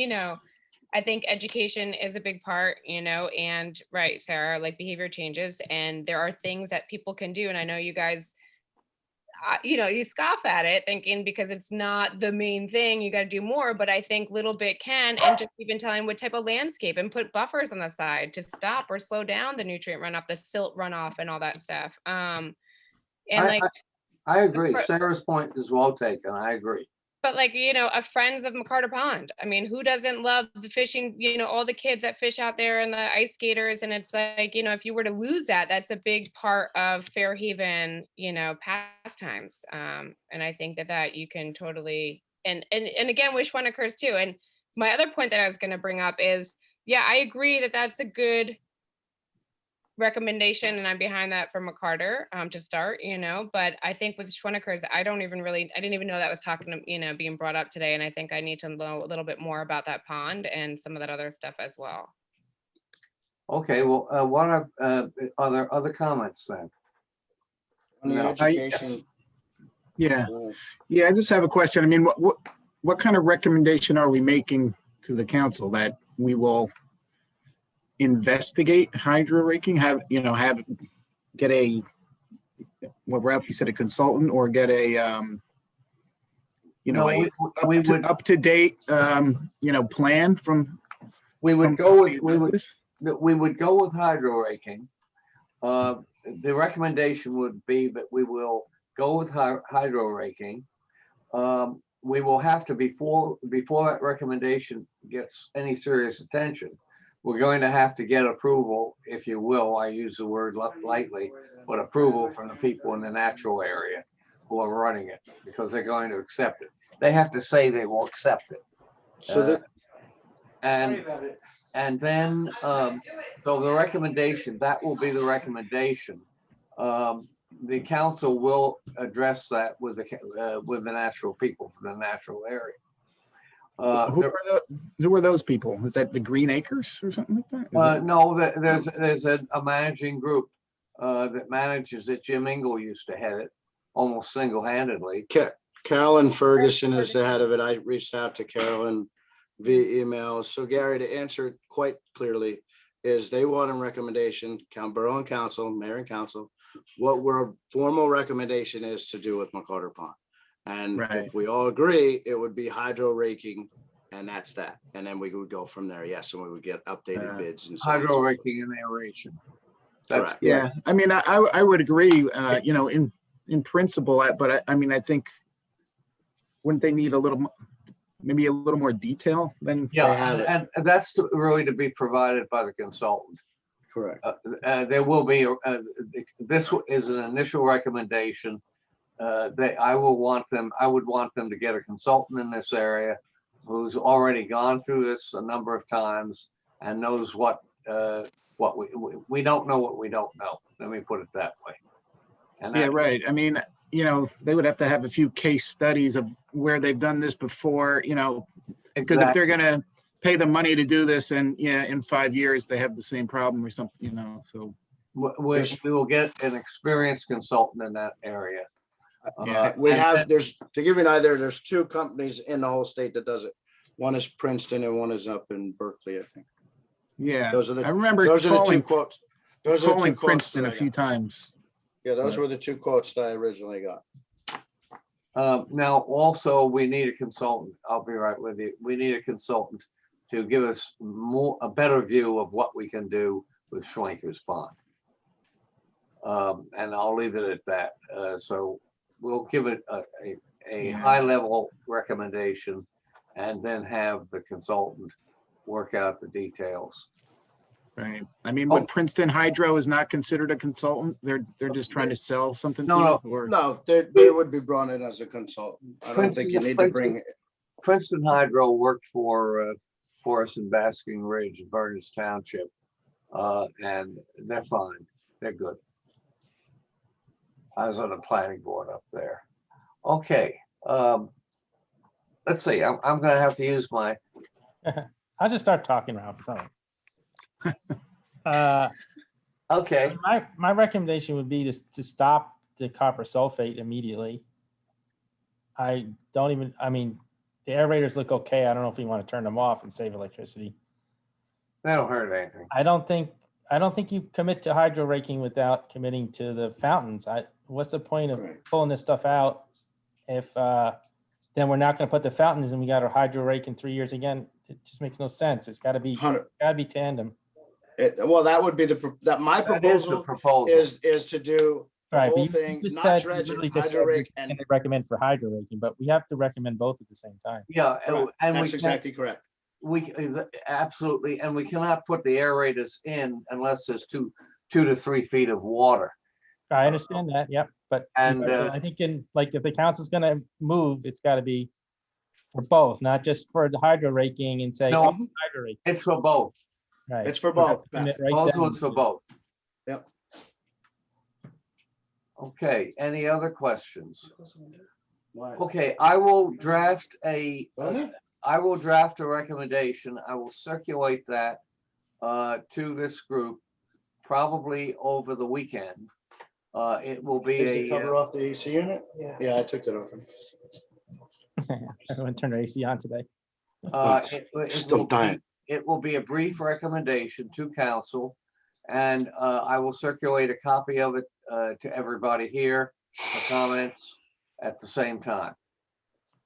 I think education is a big part, and right, Sarah, like behavior changes, and there are things that people can do. And I know you guys, you scoff at it thinking because it's not the main thing, you got to do more. But I think little bit can, and just even telling what type of landscape and put buffers on the side to stop or slow down the nutrient runoff, the silt runoff and all that stuff. And like, I agree. Sarah's point is well taken. I agree. but like, a Friends of McCarter Pond. I mean, who doesn't love the fishing, all the kids that fish out there and the ice skaters. And it's like, if you were to lose that, that's a big part of Fairhaven, pastimes. And I think that you can totally, and again, wish one occurs too. And my other point that I was going to bring up is, yeah, I agree that that's a good recommendation, and I'm behind that for McCarter to start, but I think with Schwennekers, I didn't even know that was being brought up today, and I think I need to know a little bit more about that pond and some of that other stuff as well. Okay, well, what are other comments then? on the No. education. Yeah, I just have a question. I mean, what kind of recommendation are we making to the council that we will investigate hydro raking? Get a, what Ralph, you said, a consultant, or get a up to date plan from. We would from go somebody with who does this? we would go with hydro raking. The recommendation would be that we will go with hydro raking. We will have to, before that recommendation gets any serious attention, we're going to have to get approval, if you will, I use the word lightly, but approval from the people in the natural area who are running it, because they're going to accept it. They have to say they will accept it. So that, And then, so the recommendation, that will be the recommendation. The council will address that with the natural people from the natural area. Who are those people? Is that the Green Acres or something like that? No, there's a managing group that manages it. Jim Engel used to head it almost single-handedly. Carolyn Ferguson is the head of it. I reached out to Carolyn via email. So Gary, to answer it quite clearly, is they want a recommendation, Borough and Council, Mayor and Council, what our formal recommendation is to do with McCarter Pond. And if we all agree, it would be hydro raking, and that's that. And then we would go from there. Yes, and we would get updated bids and so on. Hydro raking and aeration. That's correct. Yeah, I mean, I would agree, in principle, but I mean, I think, wouldn't they need maybe a little more detail than? Yeah, and that's really to be provided by the consultant. Correct. There will be, this is an initial recommendation. I would want them to get a consultant in this area who's already gone through this a number of times and knows what we don't know what we don't know. Let me put it that way. And Yeah, right. I mean, they would have to have a few case studies of where they've done this before, because if they're going to pay the money to do this and in 5 years they have the same problem or something, so. We will get an experienced consultant in that area. To give you an idea, there's 2 companies in the whole state that does it. One is Princeton and one is up in Berkeley, I think. Yeah, Those are the- I remember Those are the two calling, quotes. Those are the two calling quotes Princeton that a I few got. times. Yeah, those Right. were the two quotes that I originally got. Now, also, we need a consultant. I'll be right with you. We need a consultant to give us a better view of what we can do with Schwenker's Pond. And I'll leave it at that. So we'll give it a high level recommendation and then have the consultant work out the details. Right. I mean, Oh. what Princeton Hydro is not considered a consultant? They're just trying to sell something to No, you? Or No, they would be brought in as a consultant. I don't think you need to bring, Princeton Hydro worked for us in Basking Ridge, Vernus Township. And they're fine. They're good. I was on the planning board up there. Okay. Let's see, I'm gonna have to use my, I'll just start talking, Ralph, sorry. okay, My recommendation would be to stop the copper sulfate immediately. I mean, the aerators look okay. I don't know if you want to turn them off and save electricity. they don't hurt anything. I don't think you commit to hydro raking without committing to the fountains. What's the point of Right. pulling this stuff out if then we're not going to put the fountains and we got our hydro rake in 3 years again? It just makes no sense. It's got to be tandem. well, that would be my That is the proposal proposal. is to do the Right, but whole you thing, just not said, you dredging, literally just hydro said rake, you're and gonna recommend for hydro raking, but we have to recommend both at the same time. Yeah, correct. and we That's can't, exactly correct. we, absolutely, and we cannot put the aerators in unless there's 2 to 3 feet of water. I understand that, yep, but And, I think if the council's gonna move, it's gotta be for both, not just for the hydro raking and say, No. oh, hydro rake. It's for both. Right. It's for We have both, to commit right Both then. ones for both. Yep. Okay, any other questions? Why? Okay, I will draft a Go ahead. recommendation. I will circulate that to this group probably over the weekend. It will be Is the cover off the AC unit? Yeah, I took that off. Everyone turned their AC on today. Still dying. It will be a brief recommendation to council, and I will circulate a copy of it to everybody here for comments at the same time.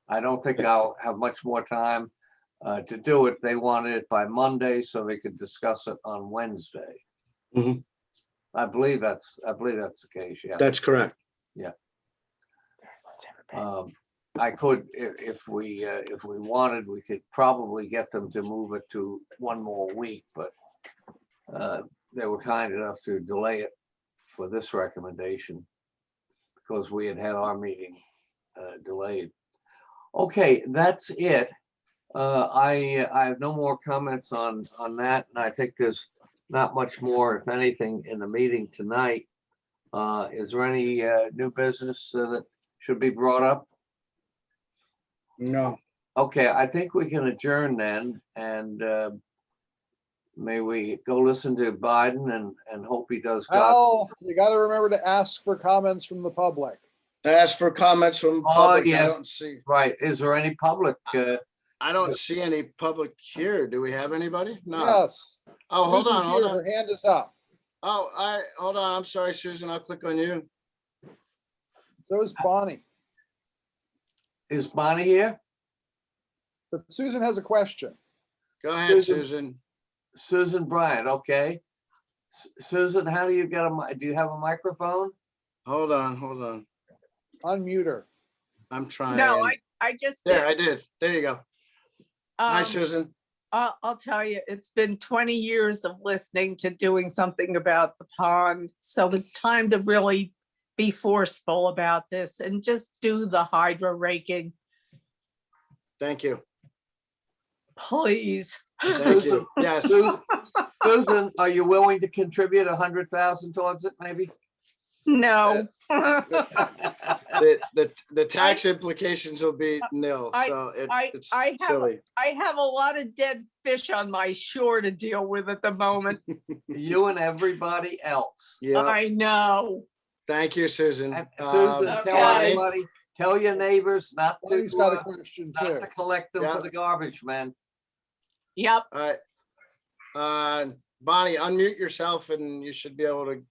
I don't think I'll have much more time to do it. They wanted it by Monday so they could discuss it on Wednesday. Mhm. I believe that's the case, yeah. That's correct. I could, if we wanted, we could probably get them to move it to 1 more week, but they were kind enough to delay it for this recommendation because we had our meeting delayed. Okay, that's it. I have no more comments on that, and I think there's not much more, if anything, in the meeting tonight. Is there any new business that should be brought up? No. Okay, I think we can adjourn then, and may we go listen to Biden and hope he does. Al, you got to remember to ask for comments from the public. Ask for comments from public. I yes. don't see, Right, is there any public? I don't see any public here. Do we have anybody? No. Yes. Oh, hold Susan's on, hold here. on. Her hand is up. Oh, hold on. I'm sorry, Susan. I'll click on you. So is Bonnie. Is Bonnie here? But Susan has a question. Go ahead, Susan. Susan. Susan Bryant, okay. Susan, how do you get do you have a microphone? Hold on. Unmute her. I'm trying. No, I just There, did. I did. There you go. Hi, Um, Susan. I'll tell you, it's been 20 years of listening to doing something about the pond. So it's time to really be forceful about this and just do the hydro raking, Thank you. please. Thank you. Yes. Susan, are you willing to contribute 100,000 towards it, maybe? No. The tax implications will be nil, so it's silly. I have a lot of dead fish on my shore to deal with at the moment. You and everybody else. Yeah. I know. Thank you, Susan. And Susan, Okay. tell everybody, Tell your neighbors not to, Bonnie's got a question not too. to collect them Yeah. for the garbage, man. Yep. All right. Bonnie, unmute yourself and you should be able to.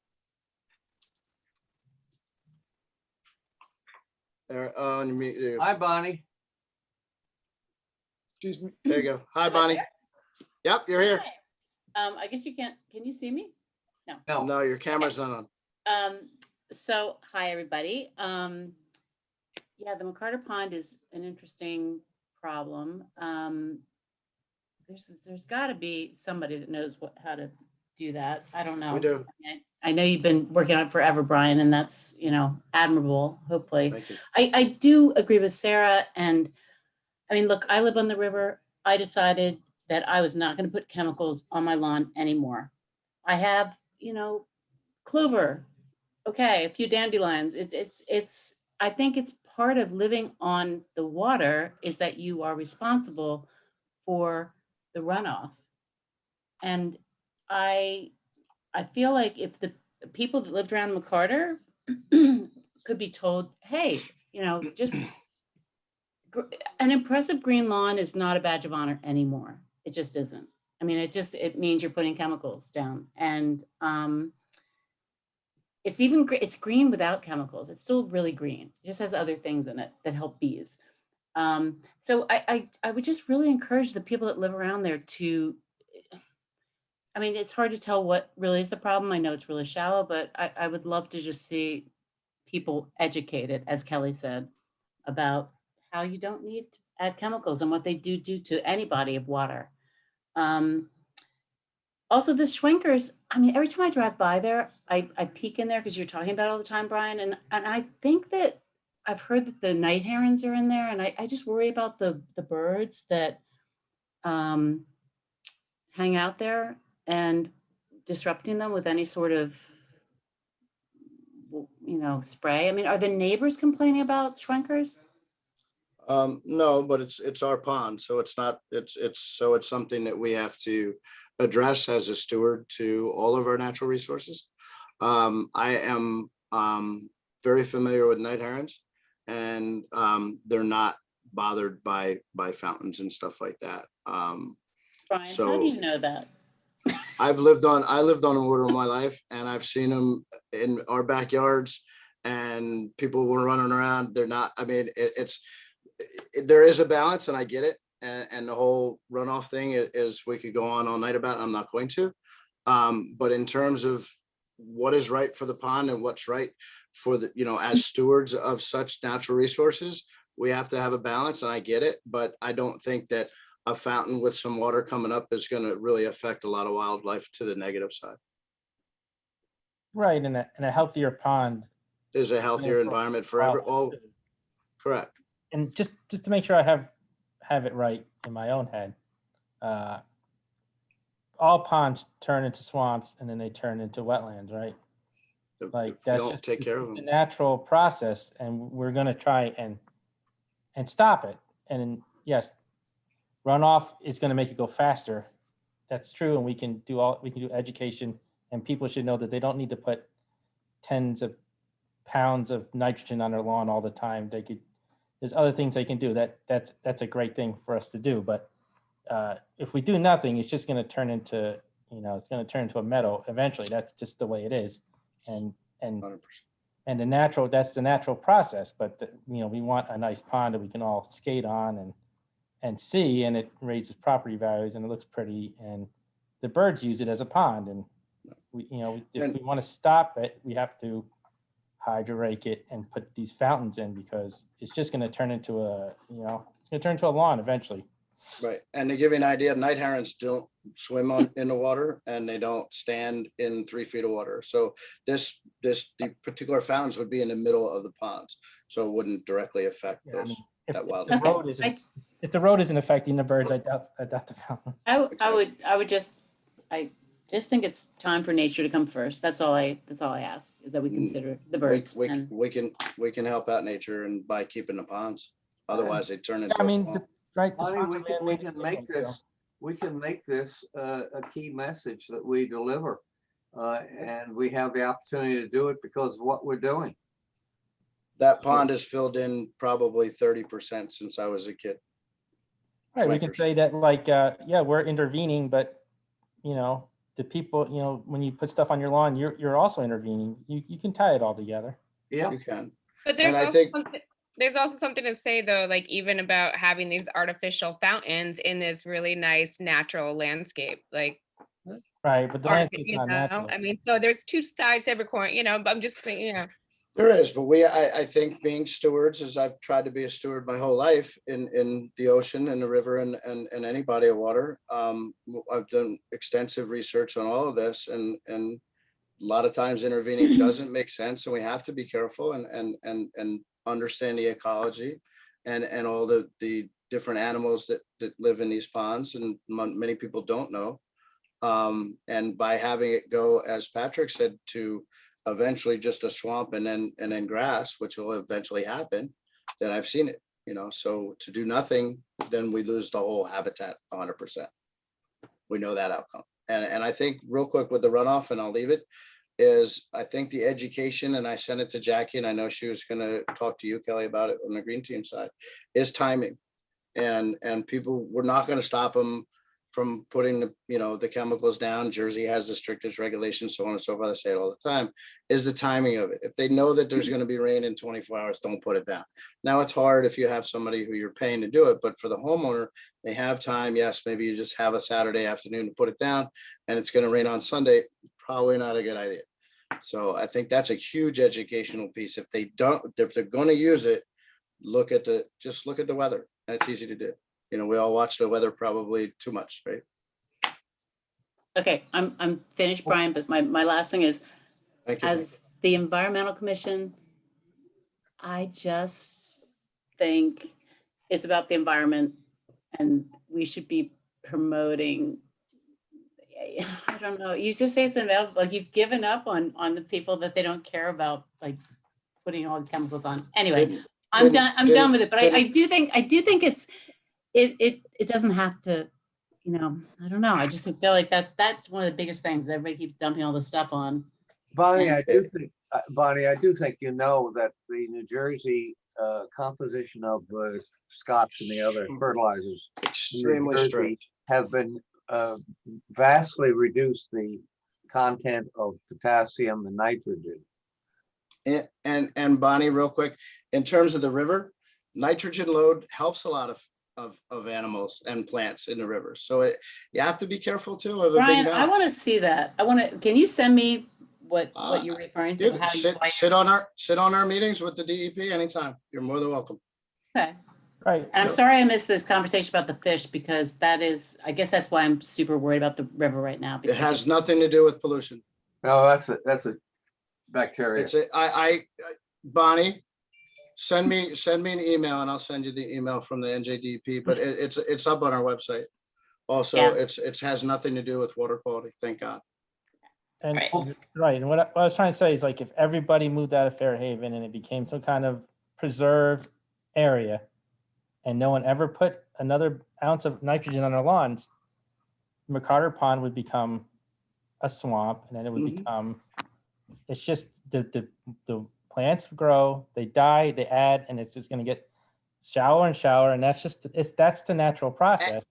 There, unmute you. Hi, Bonnie. Excuse me. There you go. Hi, Am I Bonnie. there? Yep, you're here. I guess you can't, can you see me? No, No, your camera's not on. So, hi, everybody. Yeah, the McCarter Pond is an interesting problem. There's gotta be somebody that knows how to do that. I don't know. We do. I know you've been working on it forever, Brian, and that's, admirable, hopefully. Thank you. I do agree with Sarah, and I mean, look, I live on the river. I decided that I was not going to put chemicals on my lawn anymore. I have, clover, okay, a few dandelions. I think it's part of living on the water is that you are responsible for the runoff. And I feel like if the people that lived around McCarter could be told, hey, just an impressive green lawn is not a badge of honor anymore. It just isn't. I mean, it means you're putting chemicals down. And it's green without chemicals. It's still really green. It just has other things in it that help bees. So I would just really encourage the people that live around there to, I mean, it's hard to tell what really is the problem. I know it's really shallow, but I would love to just see people educated, as Kelly said, about how you don't need to add chemicals and what they do to any body of water. Also, the Schwenkers, I mean, every time I drive by there, I peek in there because you're talking about it all the time, Brian. And I think that I've heard that the night herons are in there. And I just worry about the birds that hang out there and disrupting them with any sort of, spray. I mean, are the neighbors complaining about Schwenkers? No, but it's our pond, so it's not, it's something that we have to address as a steward to all of our natural resources. I am very familiar with night herons, and they're not bothered by fountains and stuff like that. Brian, how So- do you know that? I lived on the water all my life, and I've seen them in our backyards, and people were running around. They're not, I mean, there is a balance, and I get it. And the whole runoff thing is we could go on all night about it. I'm not going to. But in terms of what is right for the pond and what's right for the, as stewards of such natural resources, we have to have a balance, and I get it. But I don't think that a fountain with some water coming up is going to really affect a lot of wildlife to the negative side. Right, and a healthier pond. There's a healthier environment for all. Correct. And just to make sure I have it right in my own head, all ponds turn into swamps and then they turn into wetlands, right? Like If we that's don't just take care of the them. natural process, and we're going to try and stop it. And yes, runoff is going to make it go faster. That's true, and we can do education, and people should know that they don't need to put tens of pounds of nitrogen on their lawn all the time. There's other things they can do. That's a great thing for us to do. But if we do nothing, it's just going to turn into a meadow eventually. That's just the way it is, and 100%. that's the natural process. But we want a nice pond that we can all skate on and see, and it raises property values and it looks pretty, and the birds use it as a pond. And if we want to stop it, we have to hydro rake it and put these fountains in, because it's just going to turn into a lawn eventually. Right. And to give you an idea, night herons don't swim in the water, and they don't stand in 3 feet of water. So the particular fountains would be in the middle of the ponds, so it wouldn't directly affect Yeah, I mean, if that the wildlife. road isn't, if the road isn't affecting the birds, I doubt the fountain. I just think it's time for nature to come first. That's all I ask, is that we consider the birds. And We can help out nature and by keeping the ponds. Otherwise they turn into I a mean, swamp. right. the Bonnie, ponds we are can man-made make anyway, so. this a key message that we deliver. And we have the opportunity to do it because of what we're doing. That pond is filled in probably 30% since I was a kid. Right, we can Schwenkers. say that like, yeah, we're intervening, but you know, the people, you know, when you put stuff on your lawn, you're also intervening. You can tie it all together. Yeah, You can. But there's And I also think- something, there's also something to say though, like even about having these artificial fountains in this really nice natural landscape, like. Right, but the Or, landscape's you not know, natural. I mean, so there's two sides to every coin, you know, but I'm just saying, you know. There is, but I think being stewards, as I've tried to be a steward my whole life in the ocean and the river and any body of water. I've done extensive research on all of this and a lot of times intervening doesn't make sense and we have to be careful and understand the ecology and all the different animals that live in these ponds and many people don't know. And by having it go, as Patrick said, to eventually just a swamp and then grass, which will eventually happen, then I've seen it, you know, so to do nothing, then we lose the whole habitat 100%. We know that outcome. And I think real quick with the runoff, and I'll leave it, is I think the education, and I sent it to Jackie, and I know she was gonna talk to you, Kelly, about it on the green team side, is timing. And people, we're not gonna stop them from putting the chemicals down. Jersey has the strictest regulations, so on and so forth. I say it all the time, is the timing of it. If they know that there's going to be rain in 24 hours, don't put it down. Now it's hard if you have somebody who you're paying to do it, but for the homeowner, they have time. Yes, maybe you just have a Saturday afternoon to put it down and it's going to rain on Sunday. Probably not a good idea. So I think that's a huge educational piece. If they're going to use it, just look at the weather. And it's easy to do. You know, we all watch the weather probably too much, right? Okay, I'm finished, Brian, but my last thing is, Thank you. as the Environmental Commission, I just think it's about the environment and we should be promoting, I don't know, you just say it's about, like, you've given up on the people that they don't care about, like, putting all these chemicals on. Anyway, I'm done with it, but I do think it doesn't have to, you know, I don't know. I just feel like that's one of the biggest things. Everybody keeps dumping all this stuff on. Bonnie, I do think you know that the New Jersey composition of Scotch and the other fertilizers in New Extremely Jersey strict. have been vastly reduced the content of potassium and nitrogen. And Bonnie, real quick, in terms of the river, nitrogen load helps a lot of animals and plants in the river. So you have to be careful too of a Brian, big I want to balance. see that. can you send me what you're referring to? Dude, sit on our meetings with the DEP anytime. You're more than welcome. Okay. Right. And I'm sorry I missed this conversation about the fish because I guess that's why I'm super worried about the river right now. It has nothing to do with pollution. No, that's a bacteria. Bonnie, send me an email and I'll send you the email from the NJDP, but it's up on our website. Also, Yeah. it has nothing to do with water quality, thank God. And Right. right, and what I was trying to say is, like, if everybody moved out of Fairhaven and it became some kind of preserved area, and no one ever put another ounce of nitrogen on their lawns, McCarter Pond would become a swamp, and then it would become. It's just the plants grow, they die, they add, and it's just going to get shallower and shallower, and that's the natural process.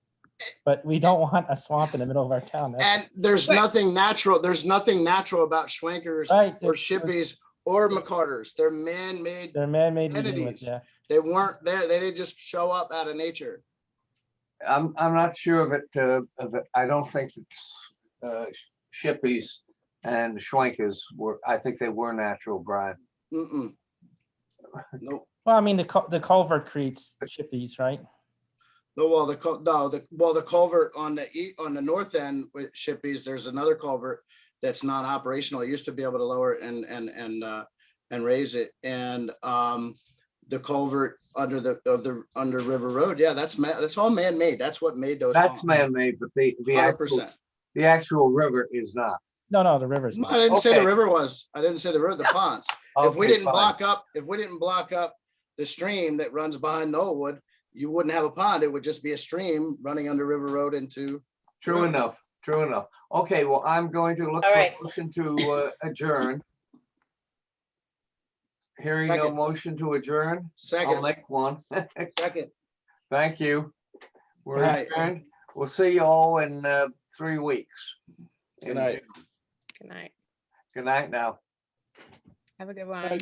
But we don't want a swamp in the middle of our town. And there's nothing natural. There's nothing natural about Schwenkers or Shippies or McCarters. They're man-made. They're man-made entities. yeah. They weren't there. They didn't just show up out of nature. I'm not sure of it. I don't think that Shippies and Schwenkers were. I think they were natural, Brian. Nope. Well, I mean, the culvert creates Shippies, right? No, well, the culvert on the north end with Shippies, there's another culvert that's not operational. It used to be able to lower it and raise it, and the culvert under River Road, yeah, that's all man-made. That's what made those. That's man-made, but the actual river is not. No, the river's No, not. I didn't say the river was. I didn't say the river. The ponds. If we Okay, didn't block up the stream that runs behind Knollwood, you wouldn't have a pond. It would just be a stream running under River Road into. True enough. Okay, well, I'm going to look for a motion to adjourn. Hearing no Second. motion to adjourn, I'll Second, make one. second. Thank you. We're Good night. adjourned. We'll see you all in 3 weeks. Good night. Good night. Good night now. Have a good one.